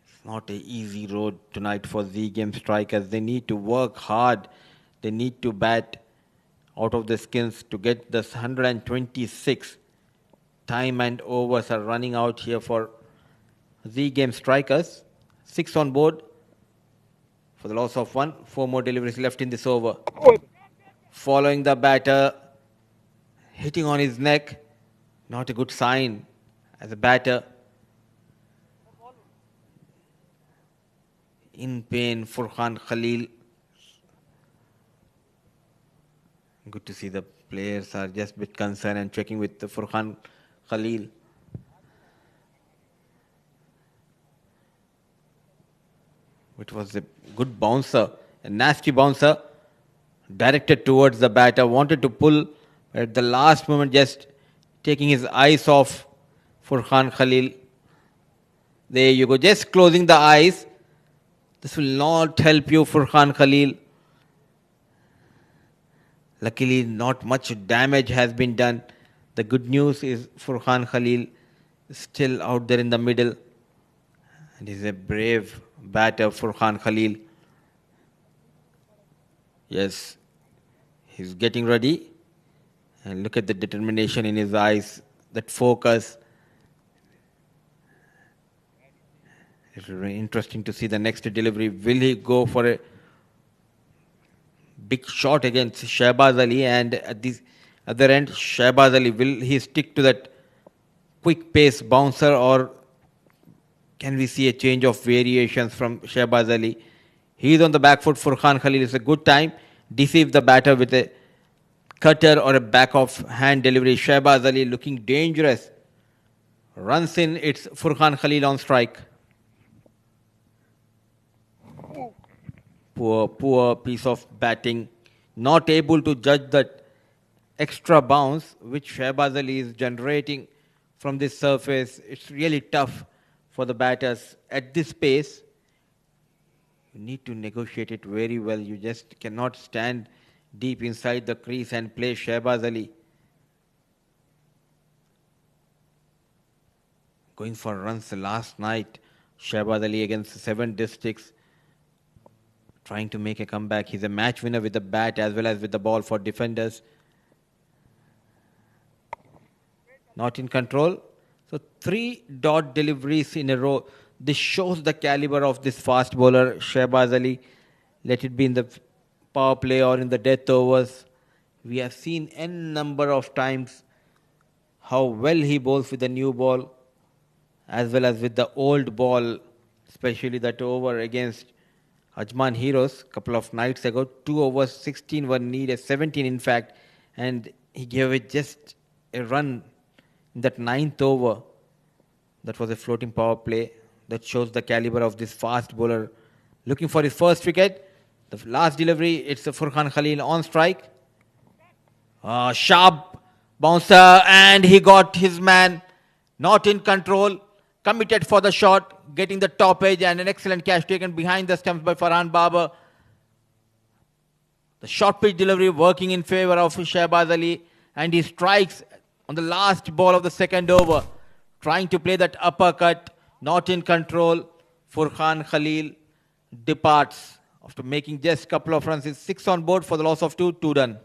Speaker 4: It's not an easy road tonight for Z Game Strikers. They need to work hard. They need to bat out of the skins to get this 126. Time and overs are running out here for Z Game Strikers. 6 on board for the loss of 1. 4 more deliveries left in this over. Following the batter, hitting on his neck. Not a good sign as a batter. In pain, Furqan Khalil. Good to see the players are just a bit concerned and checking with the Furqan Khalil. It was a good bouncer, a nasty bouncer, directed towards the batter, wanted to pull, At the last moment, just taking his eyes off Furqan Khalil. There you go, just closing the eyes. This will not help you, Furqan Khalil. Luckily, not much damage has been done. The good news is Furqan Khalil is still out there in the middle. And he's a brave batter, Furqan Khalil. Yes, he's getting ready. And look at the determination in his eyes, that focus. It's very interesting to see the next delivery. Will he go for a big shot against Shahbaz Ali? And at the other end, Shahbaz Ali, will he stick to that quick pace bouncer, or can we see a change of variations from Shahbaz Ali? He is on the back foot. Furqan Khalil is a good time. Deceive the batter with a cutter or a back of hand delivery. Shahbaz Ali looking dangerous. Runs in, it's Furqan Khalil on strike. Poor piece of batting. Not able to judge that extra bounce which Shahbaz Ali is generating from this surface. It's really tough for the batters at this pace. You need to negotiate it very well. You just cannot stand deep inside the crease and play Shahbaz Ali. Going for runs last night, Shahbaz Ali against 7 districts, trying to make a comeback. He's a match winner with the bat as well as with the ball for defenders. Not in control. So 3 dot deliveries in a row. This shows the caliber of this fast bowler, Shahbaz Ali. Let it be in the power play or in the death overs. We have seen n number of times how well he bowls with the new ball as well as with the old ball, especially that over against Ajman Heroes a couple of nights ago. 2 overs, 16 were needed, 17 in fact, and he gave it just a run in that 9th over. That was a floating power play. That shows the caliber of this fast bowler. Looking for his first wicket. The last delivery, it's Furqan Khalil on strike. Sharp bouncer, and he got his man. Not in control. Committed for the shot, getting the top edge, and an excellent catch taken behind the stumps by Farhan Babar. The short pitch delivery working in favor of Shahbaz Ali, and he strikes on the last ball of the second over, trying to play that uppercut, not in control. Furqan Khalil departs after making just a couple of runs. It's 6 on board for the loss of 2 done.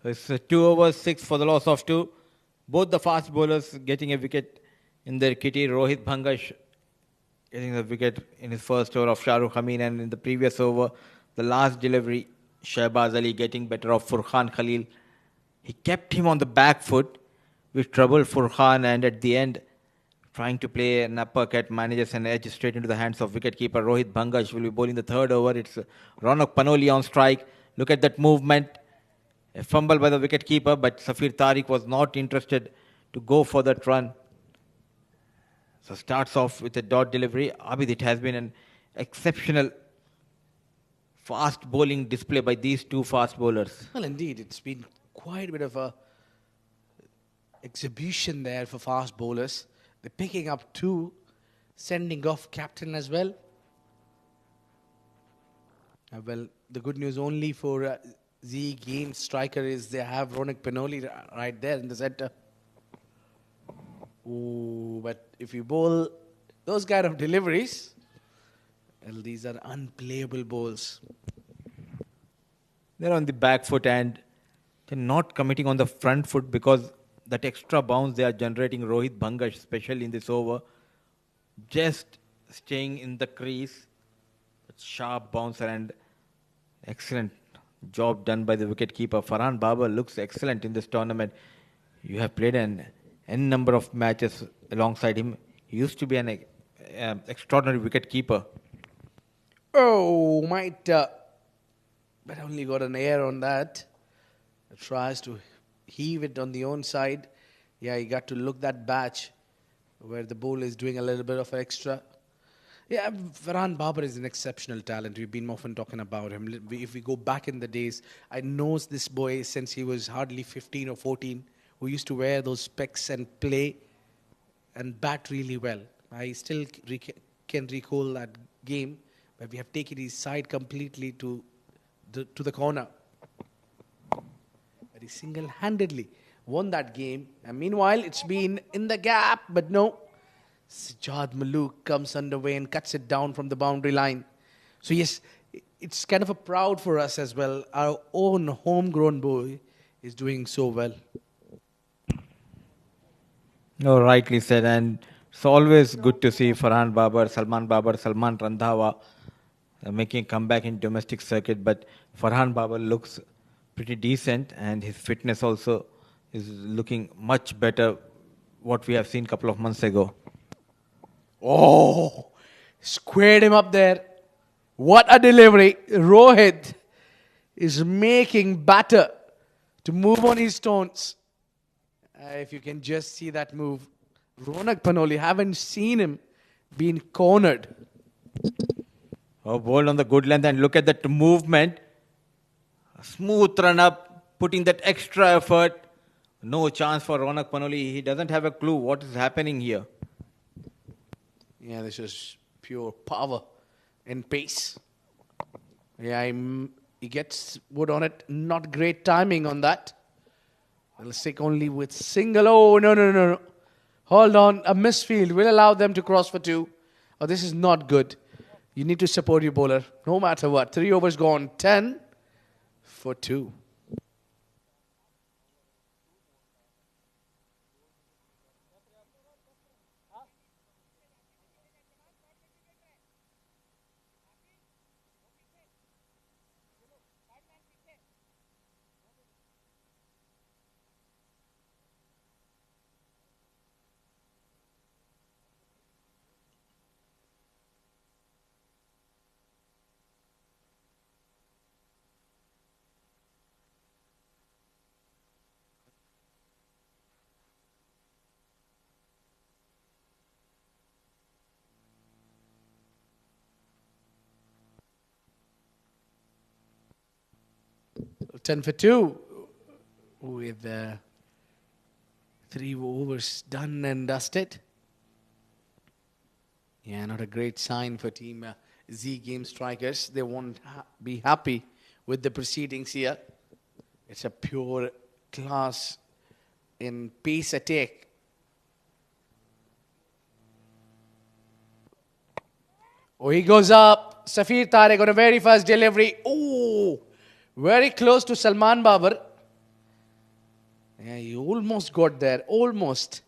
Speaker 4: It's 2 overs, 6 for the loss of 2. Both the fast bowlers getting a wicket in their kitty. Rohit Bhangash getting the wicket in his first over of Shahrukh Amin, and in the previous over, the last delivery, Shahbaz Ali getting better of Furqan Khalil. He kept him on the back foot, which troubled Furqan, and at the end, trying to play an uppercut, manages an edge straight into the hands of wicketkeeper Rohit Bhangash. Will be bowling the third over. It's Ronak Panoli on strike. Look at that movement. A fumble by the wicketkeeper, but Safir Tariq was not interested to go for that run. So starts off with a dot delivery. Abid, it has been an exceptional fast bowling display by these 2 fast bowlers.
Speaker 2: Well, indeed, it's been quite a bit of a exhibition there for fast bowlers. They're picking up 2, sending off captain as well. Well, the good news only for Z Game striker is they have Ronak Panoli right there in the center. Ooh, but if you bowl those kind of deliveries, well, these are unplayable bowls.
Speaker 4: They're on the back foot and they're not committing on the front foot because that extra bounce they are generating, Rohit Bhanga, especially in this over, just staying in the crease. Sharp bouncer and excellent job done by the wicketkeeper. Farhan Babar looks excellent in this tournament. You have played an n number of matches alongside him. He used to be an extraordinary wicketkeeper.
Speaker 2: Oh, might, but only got an air on that. Tries to heave it on the own side. Yeah, he got to look that batch where the bowler is doing a little bit of extra. Yeah, Farhan Babar is an exceptional talent. We've been often talking about him. If we go back in the days, I know this boy since he was hardly 15 or 14, who used to wear those specs and play and bat really well. I still can recall that game where we have taken his side completely to the corner. But he single-handedly won that game. And meanwhile, it's been in the gap, but no. Sajjad Malook comes underway and cuts it down from the boundary line. So yes, it's kind of a proud for us as well. Our own homegrown boy is doing so well.
Speaker 4: No, rightly said. And it's always good to see Farhan Babar, Salman Randhawa making a comeback in domestic circuit. But Farhan Babar looks pretty decent and his fitness also is looking much better what we have seen a couple of months ago.
Speaker 2: Oh, squared him up there. What a delivery. Rohit is making batter to move on his stones. If you can just see that move. Ronak Panoli, haven't seen him being cornered.
Speaker 4: Oh, bowled on the good length and look at that movement. A smooth run up, putting that extra effort. No chance for Ronak Panoli. He doesn't have a clue what is happening here.
Speaker 2: Yeah, this is pure power and pace. Yeah, he gets wood on it. Not great timing on that. They'll stick only with single. Oh, no. Hold on. A misfield will allow them to cross for two. Oh, this is not good. You need to support your bowler no matter what. 3 overs gone. 10 for 2. Ten for 2 with 3 overs done and dusted. Yeah, not a great sign for team Z Game Strikers. They won't be happy with the proceedings here. It's a pure class in pace attack. Oh, he goes up. Safir Tariq on a very first delivery. Oh, very close to Salman Babar. Yeah, he almost got there. Almost.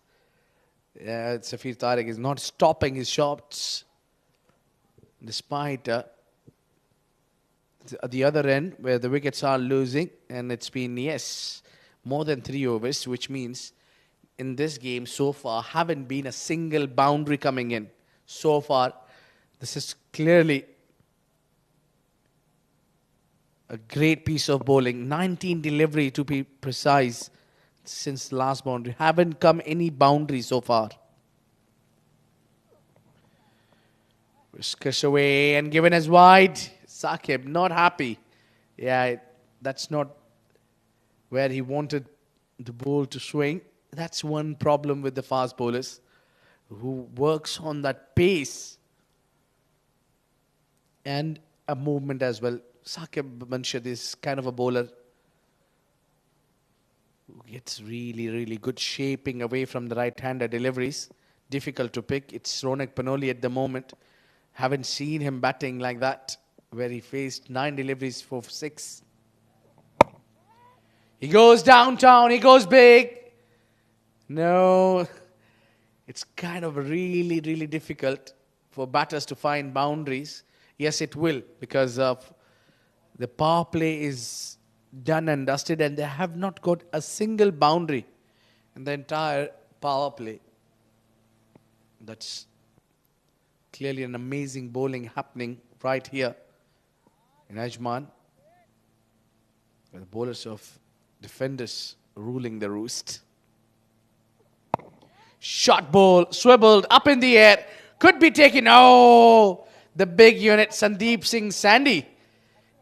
Speaker 2: Yeah, Safir Tariq is not stopping his shots. Despite at the other end where the wickets are losing. And it's been, yes, more than 3 overs. Which means in this game so far haven't been a single boundary coming in. So far, this is clearly a great piece of bowling. 19 delivery to be precise since the last boundary. Haven't come any boundary so far. Whiskers away and given as wide. Saqib not happy. Yeah, that's not where he wanted the ball to swing. That's one problem with the fast bowlers who works on that pace and a movement as well. Saqib Manshad is kind of a bowler who gets really, really good shaping away from the right-hander deliveries. Difficult to pick. It's Ronak Panoli at the moment. Haven't seen him batting like that, where he faced 9 deliveries for 6. He goes downtown. He goes big. No. It's kind of really, really difficult for batters to find boundaries. Yes, it will, because of the power play is done and dusted, and they have not got a single boundary in the entire power play. That's clearly an amazing bowling happening right here in Ajman. The bowlers of defenders ruling the roost. Shot ball, swiveled up in the air. Could be taken. Oh, the big unit, Sandeep Singh Sandy,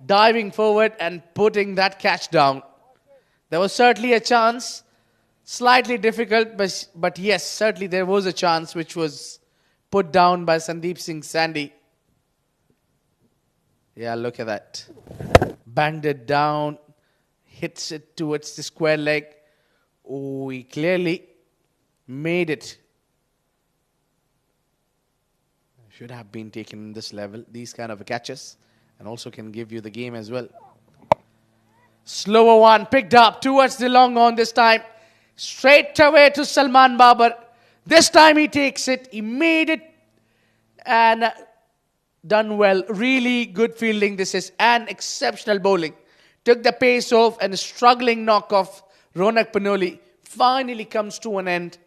Speaker 2: diving forward and putting that catch down. There was certainly a chance. Slightly difficult, but yes, certainly there was a chance which was put down by Sandeep Singh Sandy. Yeah, look at that. Banged it down. Hits it towards the square leg. Oh, he clearly made it. Should have been taken in this level. These kind of catches. And also can give you the game as well. Slower one picked up towards the long on this time. Straight away to Salman Babar. This time he takes it. He made it. And done well. Really good fielding. This is an exceptional bowling. Took the pace off, and a struggling knock off Ronak Panoli finally comes to an end.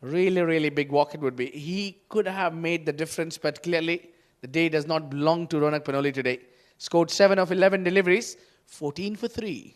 Speaker 2: Really, really big walk it would be. He could have made the difference, but clearly the day does not belong to Ronak Panoli today. Scored 7 of 11 deliveries, 14 for 3.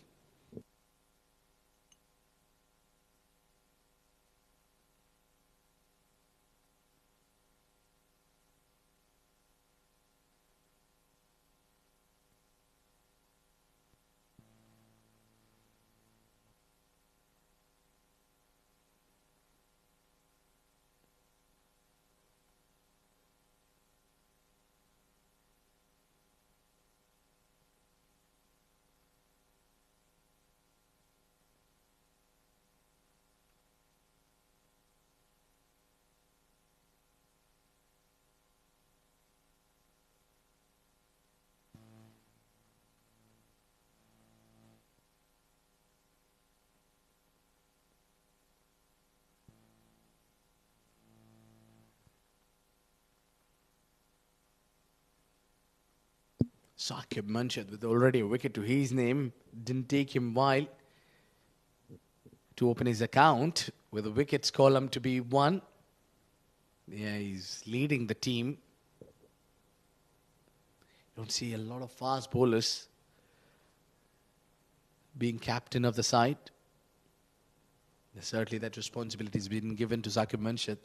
Speaker 2: Saqib Manshad with already a wicket to his name. Didn't take him while to open his account with the wickets column to be 1. Yeah, he's leading the team. You don't see a lot of fast bowlers being captain of the side. Certainly that responsibility has been given to Saqib Manshad.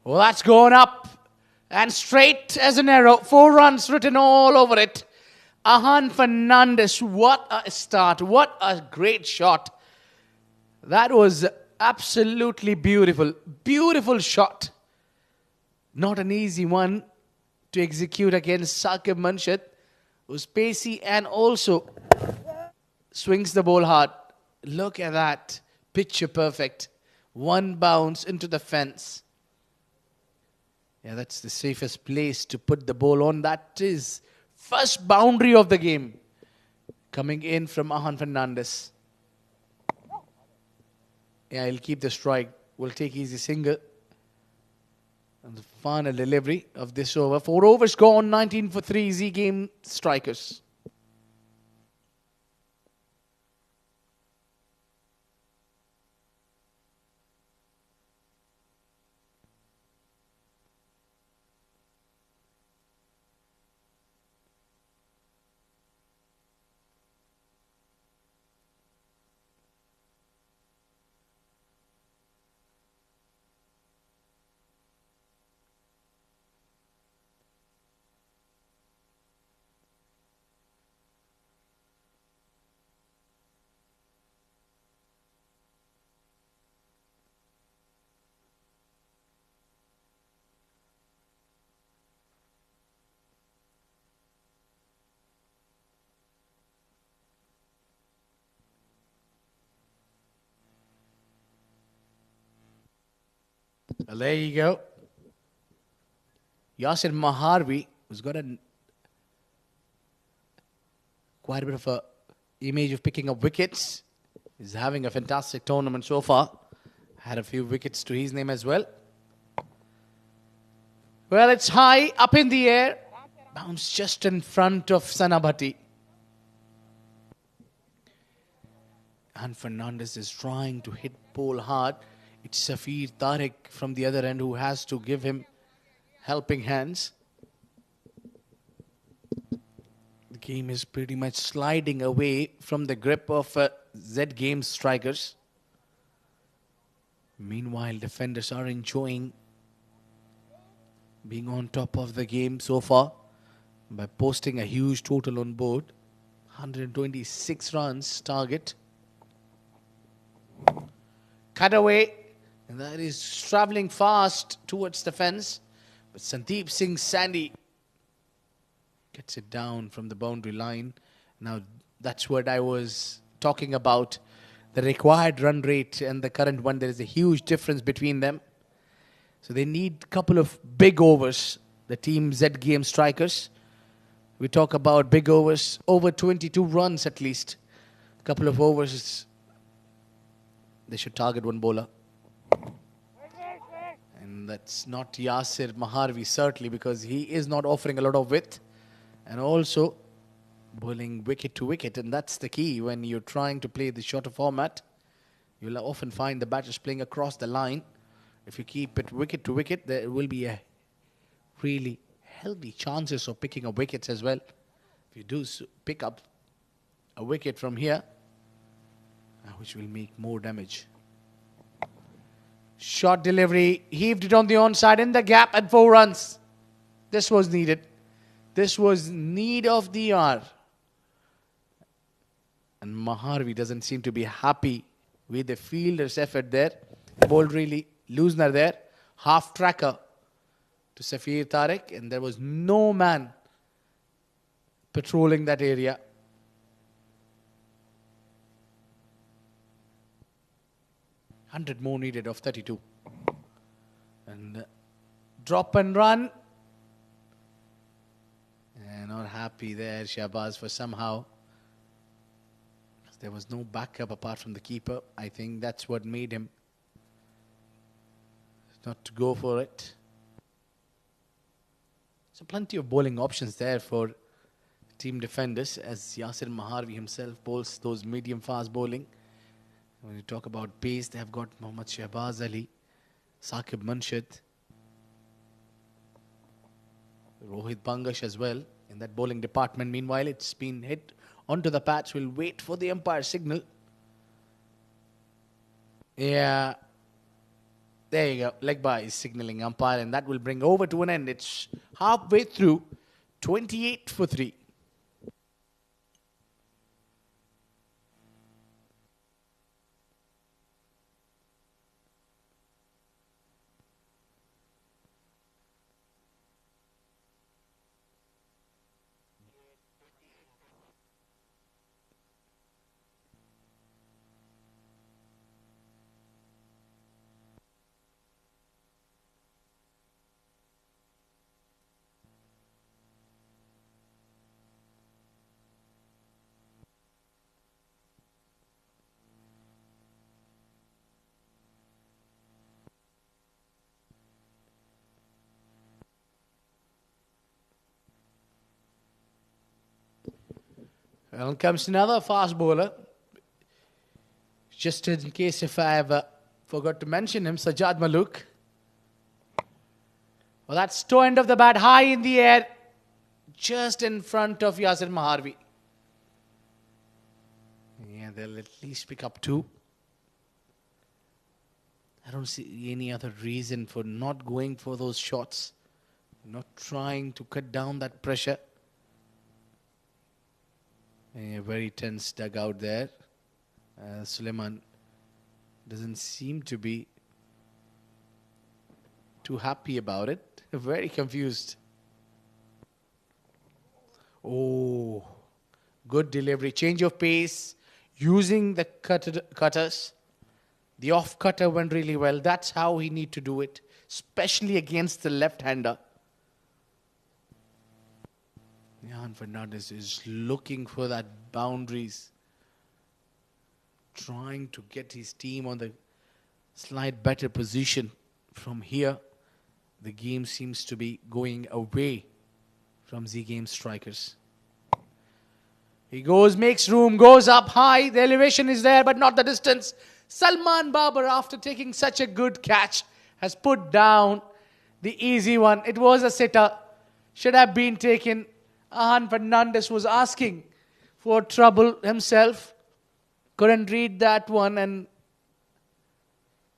Speaker 2: Well, that's going up and straight as an arrow. 4 runs written all over it. Ajman Fernandez, what a start. What a great shot. That was absolutely beautiful. Beautiful shot. Not an easy one to execute against Saqib Manshad, who's pacey and also swings the ball hard. Look at that. Picture perfect. 1 bounce into the fence. Yeah, that's the safest place to put the ball on. That is first boundary of the game. Coming in from Ajman Fernandez. Yeah, he'll keep the strike. We'll take easy single. And the final delivery of this over. 4 overs gone, 19 for 3 Z game strikers. Well, there you go. Yasir Maharvi, who's got quite a bit of a image of picking up wickets, is having a fantastic tournament so far. Had a few wickets to his name as well. Well, it's high, up in the air. Bounced just in front of Sanabhati. And Fernandez is trying to hit ball hard. It's Safir Tariq from the other end who has to give him helping hands. The game is pretty much sliding away from the grip of Z Games strikers. Meanwhile, defenders are enjoying being on top of the game so far by posting a huge total on board. 126 runs target. Cut away, and that is travelling fast towards the fence. But Sandeep Singh Sandy gets it down from the boundary line. Now, that's what I was talking about. The required run rate and the current one, there is a huge difference between them. So they need a couple of big overs, the team Z Game strikers. We talk about big overs, over 22 runs at least. A couple of overs, they should target one bowler. And that's not Yasir Maharvi, certainly, because he is not offering a lot of width. And also bowling wicket to wicket. And that's the key when you're trying to play the shorter format. You'll often find the batters playing across the line. If you keep it wicket to wicket, there will be a really healthy chances of picking up wickets as well. If you do pick up a wicket from here, which will make more damage. Short delivery, heaved it on the onside in the gap at 4 runs. This was needed. This was need of the hour. And Maharvi doesn't seem to be happy with the fielder's effort there. Bowled really loosener there. Half tracker to Safir Tariq, and there was no man patrolling that area. $100 more needed of 32. And drop and run. And not happy there, Shahbaz, for somehow. There was no backup apart from the keeper. I think that's what made him not to go for it. So plenty of bowling options there for team defenders, as Yasir Maharvi himself bowls those medium fast bowling. When you talk about pace, they have got Mohammad Shahbaz Ali, Saqib Munshid, Rohit Bangash as well in that bowling department. Meanwhile, it's been hit onto the patch. We'll wait for the umpire signal. Yeah. There you go. Leg by is signaling umpire, and that will bring over to an end. It's halfway through. 28 for 3. Well, comes another fast bowler. Just in case if I ever forgot to mention him, Sajjad Malook. Well, that's toe end of the bat, high in the air, just in front of Yasir Maharvi. Yeah, they'll at least pick up 2. I don't see any other reason for not going for those shots, not trying to cut down that pressure. A very tense dugout there. Suleiman doesn't seem to be too happy about it. Very confused. Oh, good delivery. Change of pace. Using the cutters. The off cutter went really well. That's how he need to do it. especially against the left-hander. Jan Fernandez is looking for that boundaries, trying to get his team on the slight better position. From here, the game seems to be going away from Z Game strikers. He goes, makes room, goes up high. The elevation is there, but not the distance. Salman Babar, after taking such a good catch, has put down the easy one. It was a sitter. Should have been taken. Ahan Fernandez was asking for trouble himself. Couldn't read that one and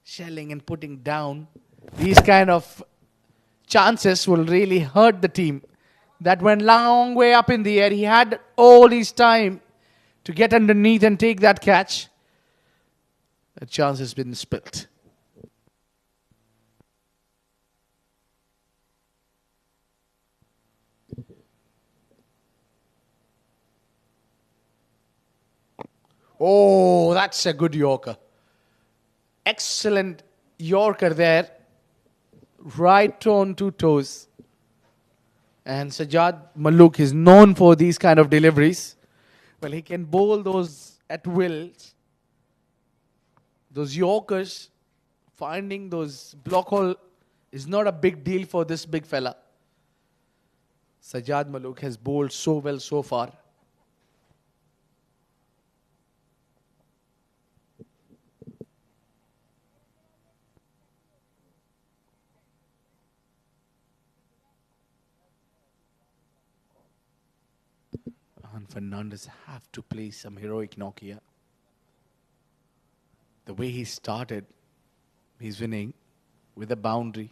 Speaker 2: shelling and putting down. These kind of chances will really hurt the team. That went long way up in the air. He had all his time to get underneath and take that catch. The chance has been spilt. Oh, that's a good Yorker. Excellent Yorker there. Right on 2 toes. And Sajjad Malook is known for these kind of deliveries. Well, he can bowl those at will. Those Yorkers, finding those block hole is not a big deal for this big fella. Sajjad Malook has bowled so well so far. Fernandez have to play some heroic knock here. The way he started, he's winning with a boundary.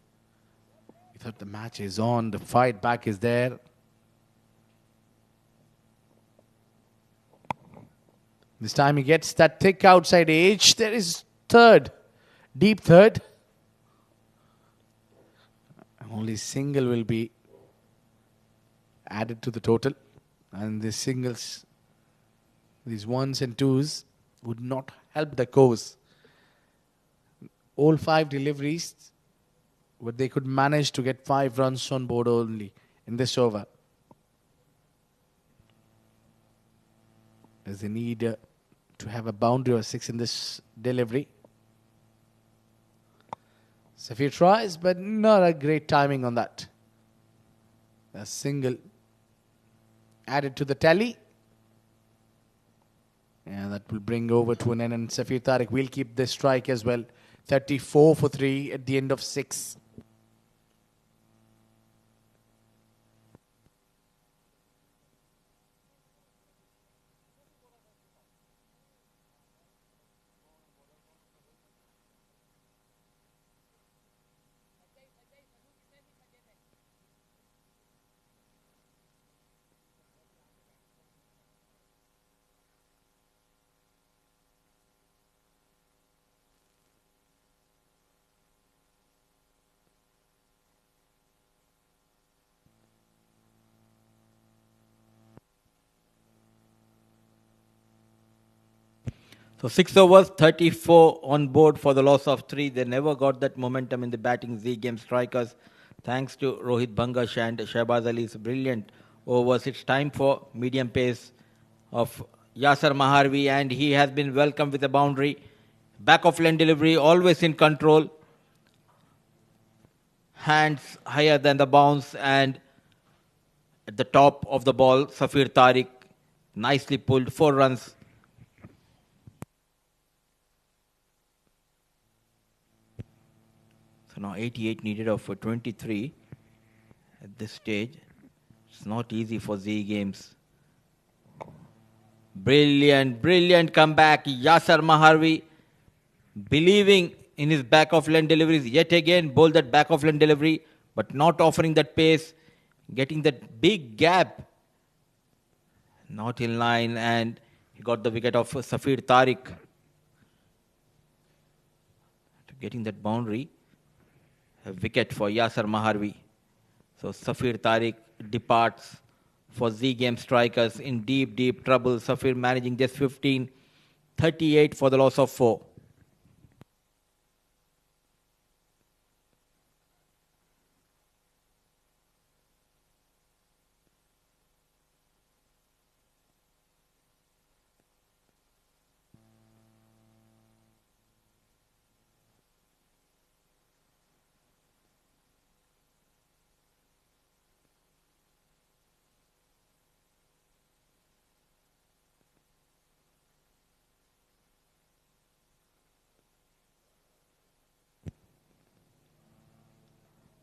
Speaker 2: He thought the match is on, the fight back is there. This time he gets that thick outside edge. There is third, deep third. Only single will be added to the total. And these singles, these ones and twos would not help the cause. All 5 deliveries, but they could manage to get 5 runs on board only in this over. As they need to have a boundary or 6 in this delivery. Safir tries, but not a great timing on that. A single added to the tally. And that will bring over to an end. And Safir Tariq will keep this strike as well. 34 for 3 at the end of 6.
Speaker 4: So 6 overs, 34 on board for the loss of 3. They never got that momentum in the batting Z Game strikers. Thanks to Rohit Bangash and Shahbaz Ali's brilliant overs. It's time for medium pace of Yasser Maharvi, and he has been welcomed with a boundary. Back of lane delivery, always in control. Hands higher than the bounce, and at the top of the ball, Safir Tariq nicely pulled 4 runs. So now 88 needed of 23 at this stage. It's not easy for Z Games. Brilliant comeback. Yasser Maharvi believing in his back of lane deliveries. Yet again, bowled that back of lane delivery, but not offering that pace. Getting that big gap. Not in line, and he got the wicket of Safir Tariq. Getting that boundary. A wicket for Yasser Maharvi. So Safir Tariq departs for Z Game strikers in deep trouble. Safir managing just 15, 38 for the loss of 4.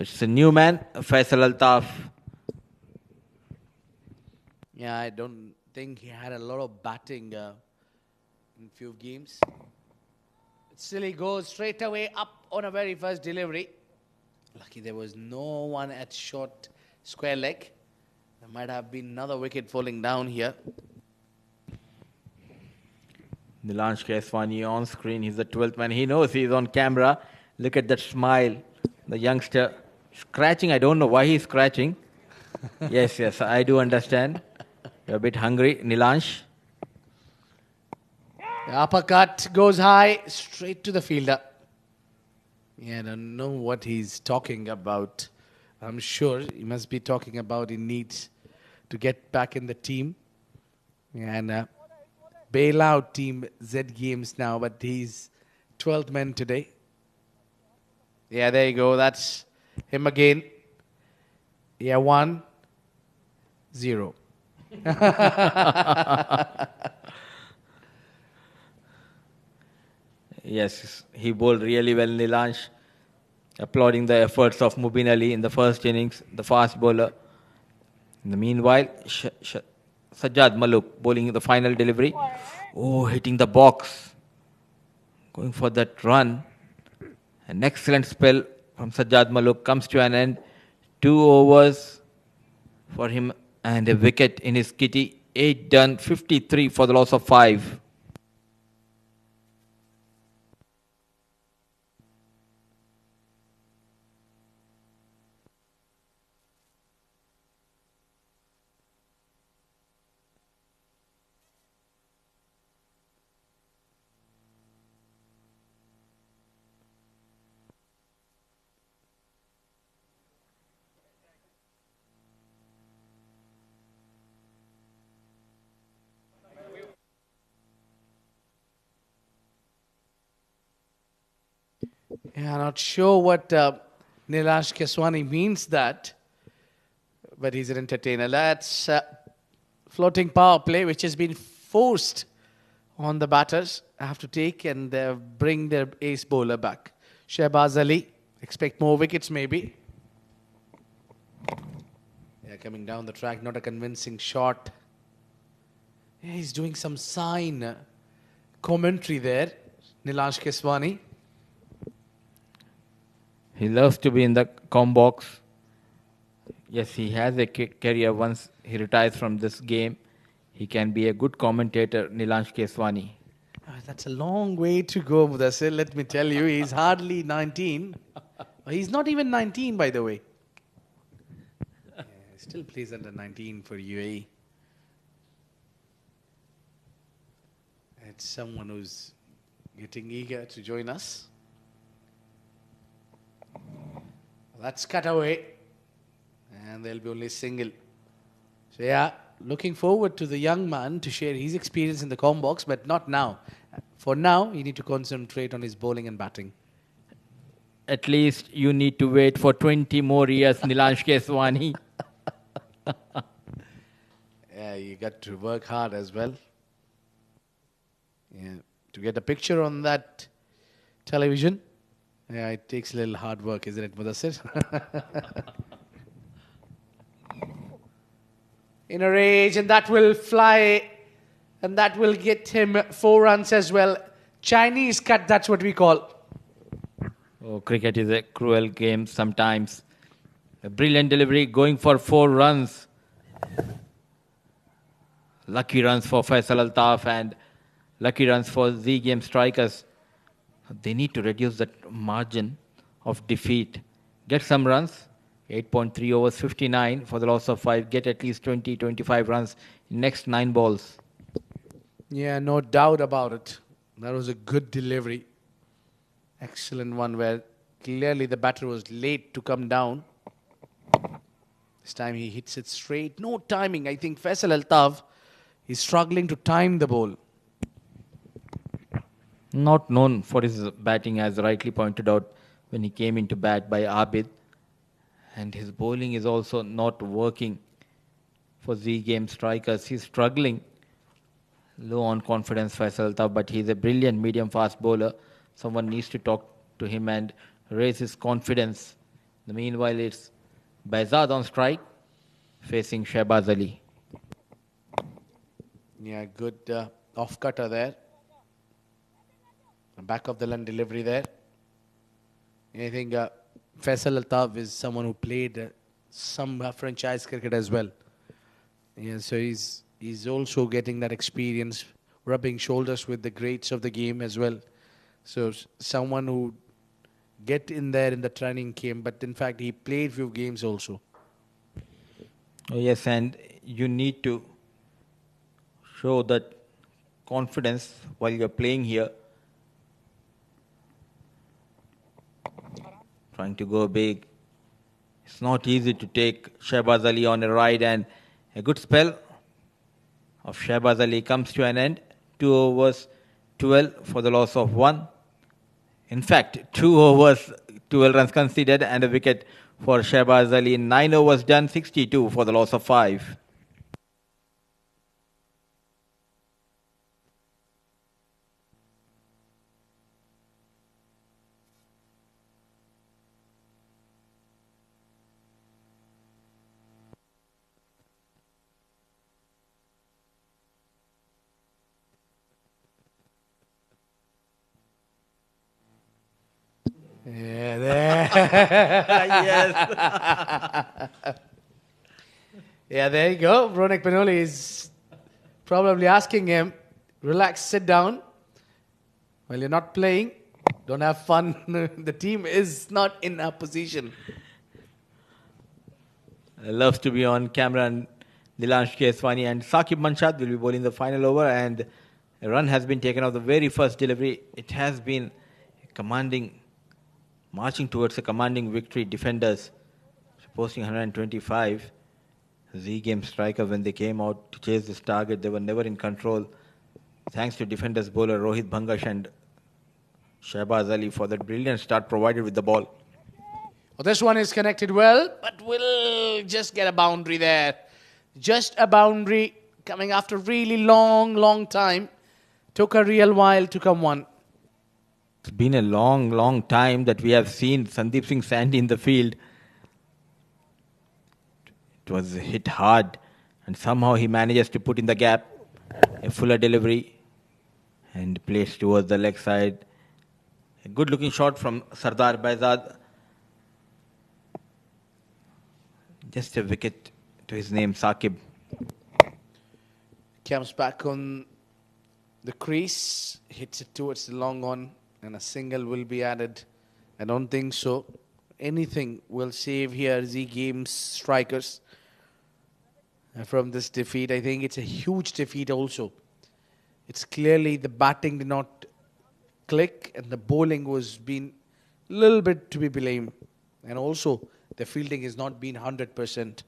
Speaker 4: It's a new man, Faisal Altaf.
Speaker 2: Yeah, I don't think he had a lot of batting in few games. Still, he goes straight away up on a very first delivery. Lucky there was no one at short square leg. There might have been another wicket falling down here.
Speaker 4: Nilansh Keswani on screen. He's the 12th man. He knows he's on camera. Look at that smile. The youngster scratching. I don't know why he's scratching. Yes, I do understand. You're a bit hungry, Nilansh.
Speaker 2: The uppercut goes high, straight to the fielder. Yeah, I don't know what he's talking about. I'm sure he must be talking about he needs to get back in the team. And bail out Team Z Games now, but he's 12th man today. Yeah, there you go. That's him again. Yeah, 1-0.
Speaker 4: Yes, he bowled really well, Nilansh. Applauding the efforts of Mubin Ali in the first innings, the fast bowler. In the meanwhile, Sajjad Maluk bowling the final delivery. Oh, hitting the box. Going for that run. An excellent spell from Sajjad Maluk comes to an end. 2 overs for him and a wicket in his kitty. 8 done, 53 for the loss of 5.
Speaker 2: Yeah, I'm not sure what Nilash Keswani means that, but he's an entertainer. That's floating power play, which has been forced on the batters. Have to take and bring their ace bowler back. Shehbaz Ali, expect more wickets maybe. Yeah, coming down the track, not a convincing shot. Yeah, he's doing some sign commentary there, Nilash Keswani.
Speaker 4: He loves to be in the com box. Yes, he has a career. Once he retires from this game, he can be a good commentator, Nilansh Keswani.
Speaker 2: That's a long way to go, Mudassir. Let me tell you, he's hardly 19. He's not even 19, by the way. Yeah, he still plays under 19 for UAE. It's someone who's getting eager to join us. That's cut away. And there'll be only a single. So yeah, looking forward to the young man to share his experience in the com box, but not now. For now, you need to concentrate on his bowling and batting.
Speaker 4: At least you need to wait for 20 more years, Nilansh Keswani.
Speaker 2: Yeah, you got to work hard as well. Yeah, to get a picture on that television. Yeah, it takes a little hard work, isn't it, Mudassir? In a rage, and that will fly, and that will get him 4 runs as well. Chinese cut, that's what we call.
Speaker 4: Oh, cricket is a cruel game sometimes. A brilliant delivery, going for 4 runs. Lucky runs for Faisal Altaf and lucky runs for Z Game strikers. They need to reduce that margin of defeat. Get some runs. 8.3 overs, 59 for the loss of 5. Get at least 20, 25 runs in next 9 balls.
Speaker 2: Yeah, no doubt about it. That was a good delivery. Excellent one where clearly the batter was late to come down. This time he hits it straight. No timing. I think Faisal Altaf is struggling to time the ball.
Speaker 4: Not known for his batting, as rightly pointed out when he came into bat by Abid. And his bowling is also not working for Z Game strikers. He's struggling. Low on confidence, Faisal Altaf, but he's a brilliant medium fast bowler. Someone needs to talk to him and raise his confidence. Meanwhile, it's Baizad on strike, facing Shehbaz Ali.
Speaker 2: Yeah, good off cutter there. Back of the line delivery there. I think Faisal Altaf is someone who played some franchise cricket as well. Yeah, so he's also getting that experience, rubbing shoulders with the greats of the game as well. So someone who get in there in the training camp, but in fact he played few games also.
Speaker 4: Oh, yes, and you need to show that confidence while you're playing here. Trying to go big. It's not easy to take Shehbaz Ali on a ride, and a good spell of Shehbaz Ali comes to an end. 2 overs, 12 for the loss of 1. In fact, 2 overs, 12 runs conceded, and a wicket for Shehbaz Ali. 9 overs done, 62 for the loss of 5.
Speaker 2: Yeah, there.
Speaker 4: Yes.
Speaker 2: Yeah, there you go. Ronak Panoli is probably asking him, relax, sit down. Well, you're not playing. Don't have fun. The team is not in a position.
Speaker 4: Loves to be on camera, and Nilansh Keswani and Saqib Manshad will be bowling the final over, and a run has been taken off the very first delivery. It has been marching towards a commanding victory. Defenders posting 125. Z-game striker, when they came out to chase this target, they were never in control. Thanks to defenders bowler Rohit Bhangash and Shehbaz Ali for that brilliant start provided with the ball.
Speaker 2: Well, this one is connected well, but will just get a boundary there. Just a boundary coming after really long time. Took a real while to come one.
Speaker 4: It's been a long time that we have seen Sandeep Singh Sandhi in the field. It was hit hard, and somehow he manages to put in the gap. A fuller delivery and placed towards the leg side. A good looking shot from Sardar Baizad. Just a wicket to his name, Saqib.
Speaker 2: Comes back on the crease, hits it towards the long on, and a single will be added. I don't think so. Anything will save here Z Games strikers from this defeat. I think it's a huge defeat also. It's clearly the batting did not click and the bowling was been a little bit to be blamed. And also the fielding has not been 100%.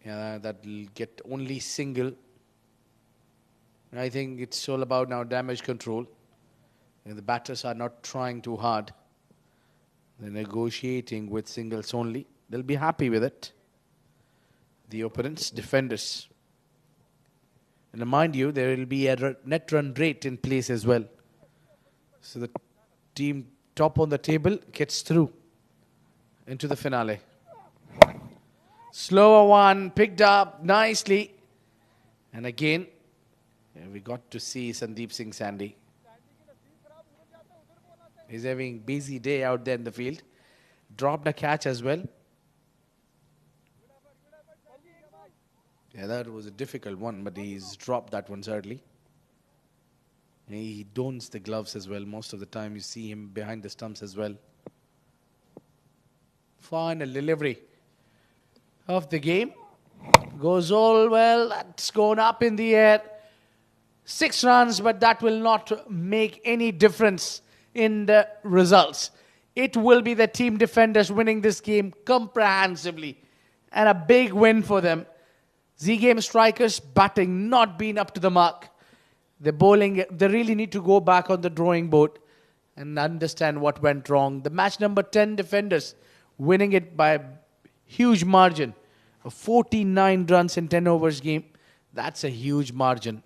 Speaker 2: Yeah, that'll get only single. I think it's all about now damage control. And the batters are not trying too hard. They're negotiating with singles only. They'll be happy with it. The opponents, defenders. And mind you, there will be a net run rate in place as well. So the team top on the table gets through into the finale. Slower one, picked up nicely. And again, we got to see Sandeep Singh Sandhi. He's having a busy day out there in the field. Dropped a catch as well. Yeah, that was a difficult one, but he's dropped that one certainly. He dons the gloves as well. Most of the time you see him behind the stumps as well. Final delivery of the game. Goes all well. That's gone up in the air. 6 runs, but that will not make any difference in the results. It will be the team defenders winning this game comprehensively. And a big win for them. Z-game strikers batting not been up to the mark. The bowling, they really need to go back on the drawing board and understand what went wrong. The match number 10 defenders winning it by a huge margin. 49 runs in 10 overs game. That's a huge margin.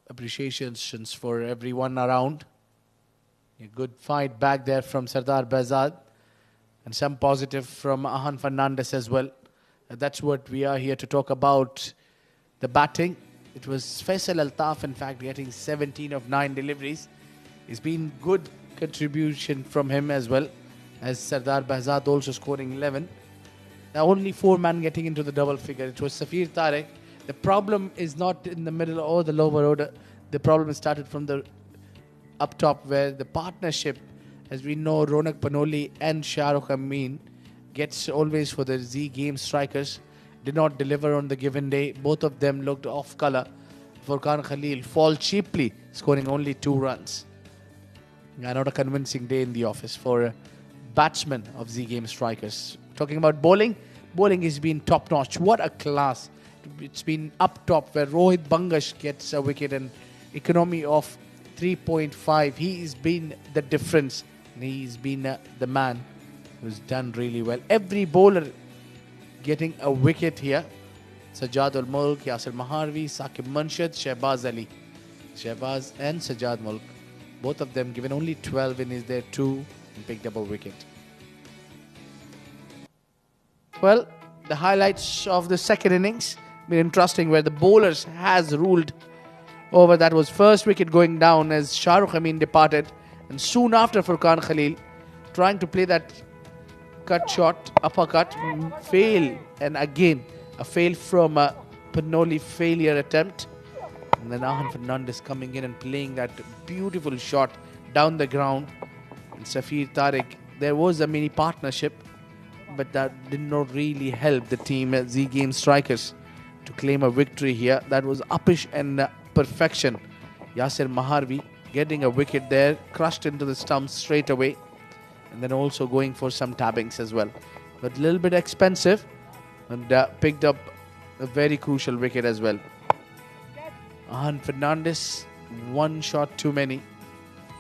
Speaker 2: Appreciations for everyone around. A good fight back there from Sardar Bazad. And some positive from Ahan Fernandez as well. That's what we are here to talk about. The batting. It was Faisal Altaf, in fact, getting 17 of 9 deliveries. It's been good contribution from him as well, as Sardar Bazad also scoring 11. Now only 4 men getting into the double figure. It was Safir Tarek. The problem is not in the middle or the lower order. The problem started from the up top, where the partnership, as we know, Ronak Panoli and Shahrukh Amin gets always for the Z game strikers, did not deliver on the given day. Both of them looked off colour. Furqan Khalil fall cheaply, scoring only 2 runs. Not a convincing day in the office for a batsman of Z game strikers. Talking about bowling, bowling has been top notch. What a class! It's been up top, where Rohit Bangash gets a wicket and economy of 3.5. He's been the difference. He's been the man who's done really well. Every bowler getting a wicket here. Sajjad ul Mulk, Yasir Maharvi, Saqib Munshid, Shehbaz Ali. Shehbaz and Sajjad Mulk, both of them given only 12 in their 2 and picked up a wicket. Well, the highlights of the second innings been interesting, where the bowlers has ruled over. That was first wicket going down as Shahrukh Amin departed, and soon after Furqan Khalil trying to play that cut shot, uppercut, fail, and again a fail from a Panoli failure attempt. And then Ahan Fernandez coming in and playing that beautiful shot down the ground. And Safir Tariq, there was a mini partnership, but that did not really help the team at Z Game Strikers to claim a victory here. That was uppish and perfection. Yasir Maharvi getting a wicket there, crushed into the stumps straight away, and then also going for some tabbings as well. But a little bit expensive, and picked up a very crucial wicket as well. Ahan Fernandez, 1 shot too many.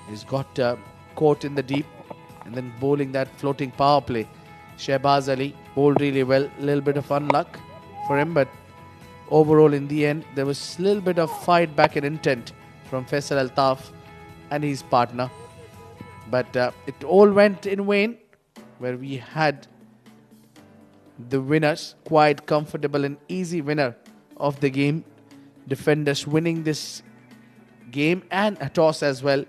Speaker 2: He's got caught in the deep, and then bowling that floating power play. Shehbaz Ali bowled really well. A little bit of unluck for him, but overall in the end there was a little bit of fight back and intent from Faisal Altaf and his partner. But it all went in vain, where we had the winners, quite comfortable and easy winner of the game. Defenders winning this game and a toss as well,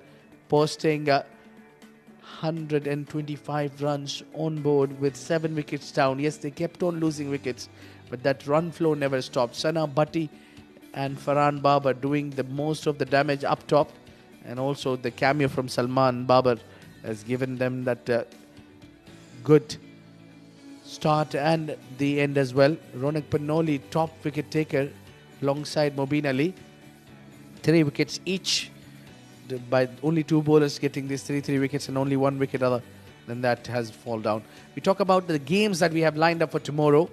Speaker 2: posting 125 runs on board with 7 wickets down. Yes, they kept on losing wickets, but that run flow never stopped. Sana Bhatti and Farhan Babar doing the most of the damage up top, and also the cameo from Salman Babar has given them that good start and the end as well. Ronak Panoli, top wicket taker alongside Mobeen Ali. 3 wickets each, by only 2 bowlers getting these 3 wickets, and only 1 wicket other than that has fallen down. We talk about the games that we have lined up for tomorrow.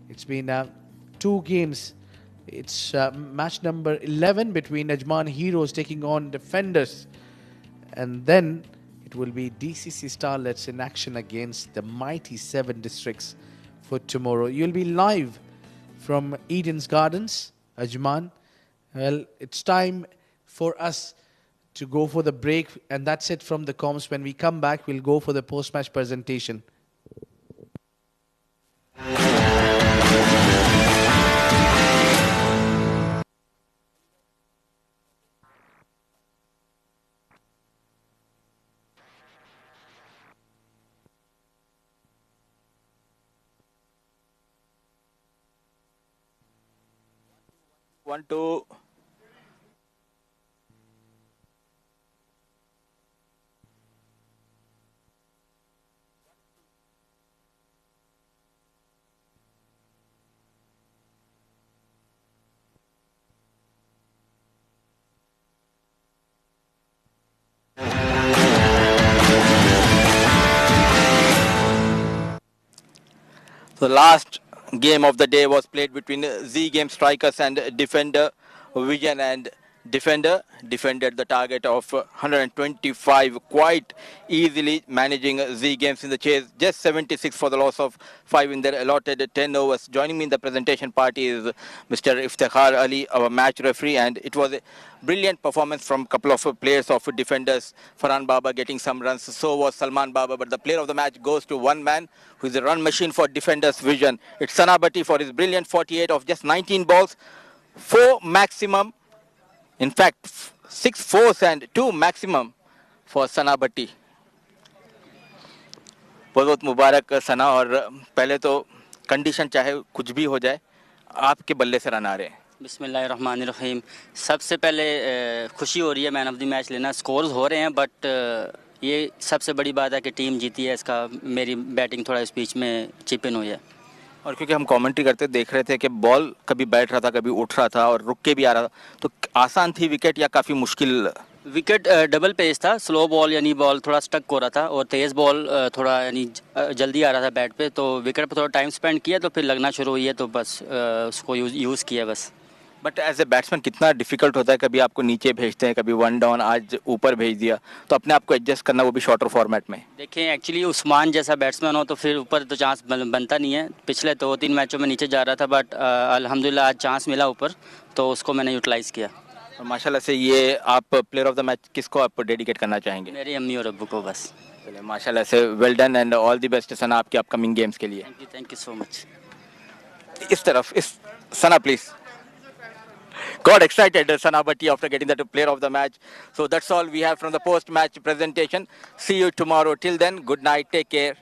Speaker 2: It's been 2 games. It's match number 11 between Ajman Heroes taking on Defenders, and then it will be DCC Starlets in action against the mighty 7 districts for tomorrow. You'll be live from Eden's Gardens, Ajman. Well, it's time for us to go for the break, and that's it from the comms. When we come back, we'll go for the post-match presentation.
Speaker 4: One, two. The last game of the day was played between Z Game Strikers and Defender Vision, and defender defended the target of 125 quite easily, managing Z Games in the chase. Just 76 for the loss of 5 in their allotted 10 overs. Joining me in the presentation party is Mr. Iftikhar Ali, our match referee, and it was a brilliant performance from a couple of players of defenders. Farhan Baba getting some runs, so was Salman Baba, but the player of the match goes to one man who is a run machine for defenders' vision. It's Sanabati for his brilliant 48 of just 19 balls, 4 maximum. In fact, 6 fours and 2 maximum for Sanabati. बहुत बहुत मुबारक सना, और पहले तो condition चाहे कुछ भी हो जाए, आपके बल्ले से रन आ रहे हैं.
Speaker 5: बिस्मिल्लाहिर्रहमानिर्रहीम. सबसे पहले खुशी हो रही है मैन ऑफ द मैच लेना. स्कोर्स हो रहे हैं बट ये सबसे बड़ी बात है कि टीम जीती है. इसका मेरी बैटिंग थोड़ा इस बीच में चिप इन हुई है.
Speaker 4: और क्योंकि हम कमेंट्री करते देख रहे थे कि बॉल कभी बैठ रहा था, कभी उठ रहा था और रुक के भी आ रहा था, तो आसान थी विकेट या काफ़ी मुश्किल?
Speaker 5: विकेट डबल पेस था. स्लो बॉल यानी बॉल थोड़ा स्टक हो रहा था, और तेज़ बॉल थोड़ा यानी जल्दी आ रहा था बैट पे, तो विकेट पे थोड़ा टाइम स्पेंड किया तो फिर लगना शुरू हुई है, तो बस उसको यूज़ किया बस.
Speaker 4: बट एज ए बैट्समैन कितना डिफिकल्ट होता है, कभी आपको नीचे भेजते हैं, कभी वन डाउन, आज ऊपर भेज दिया, तो अपने आप को एडजस्ट करना, वो भी शॉर्टर फॉर्मेट में.
Speaker 5: देखें, एक्चुअली उस्मान जैसा बैट्समैन हो तो फिर ऊपर तो चांस बनता नहीं है. पिछले 2-3 मैचों में नीचे जा रहा था, बट अल्हम्दुलिल्लाह आज चांस मिला ऊपर, तो उसको मैंने यूटिलाइज़ किया.
Speaker 4: और माशाल्लाह से ये आप प्लेयर ऑफ द मैच किसको आप डेडिकेट करना चाहेंगे?
Speaker 5: मेरी अम्मी और अब्बू को बस.
Speaker 4: चलिए, माशाल्लाह से well done and all the best Sana आपके अपकमिंग गेम्स के लिए.
Speaker 5: Thank you so much.
Speaker 4: इस तरफ इस Sana please. Got excited, Sanabati, after getting that player of the match. So that's all we have from the post-match presentation. See you tomorrow. Till then, good night. Take care.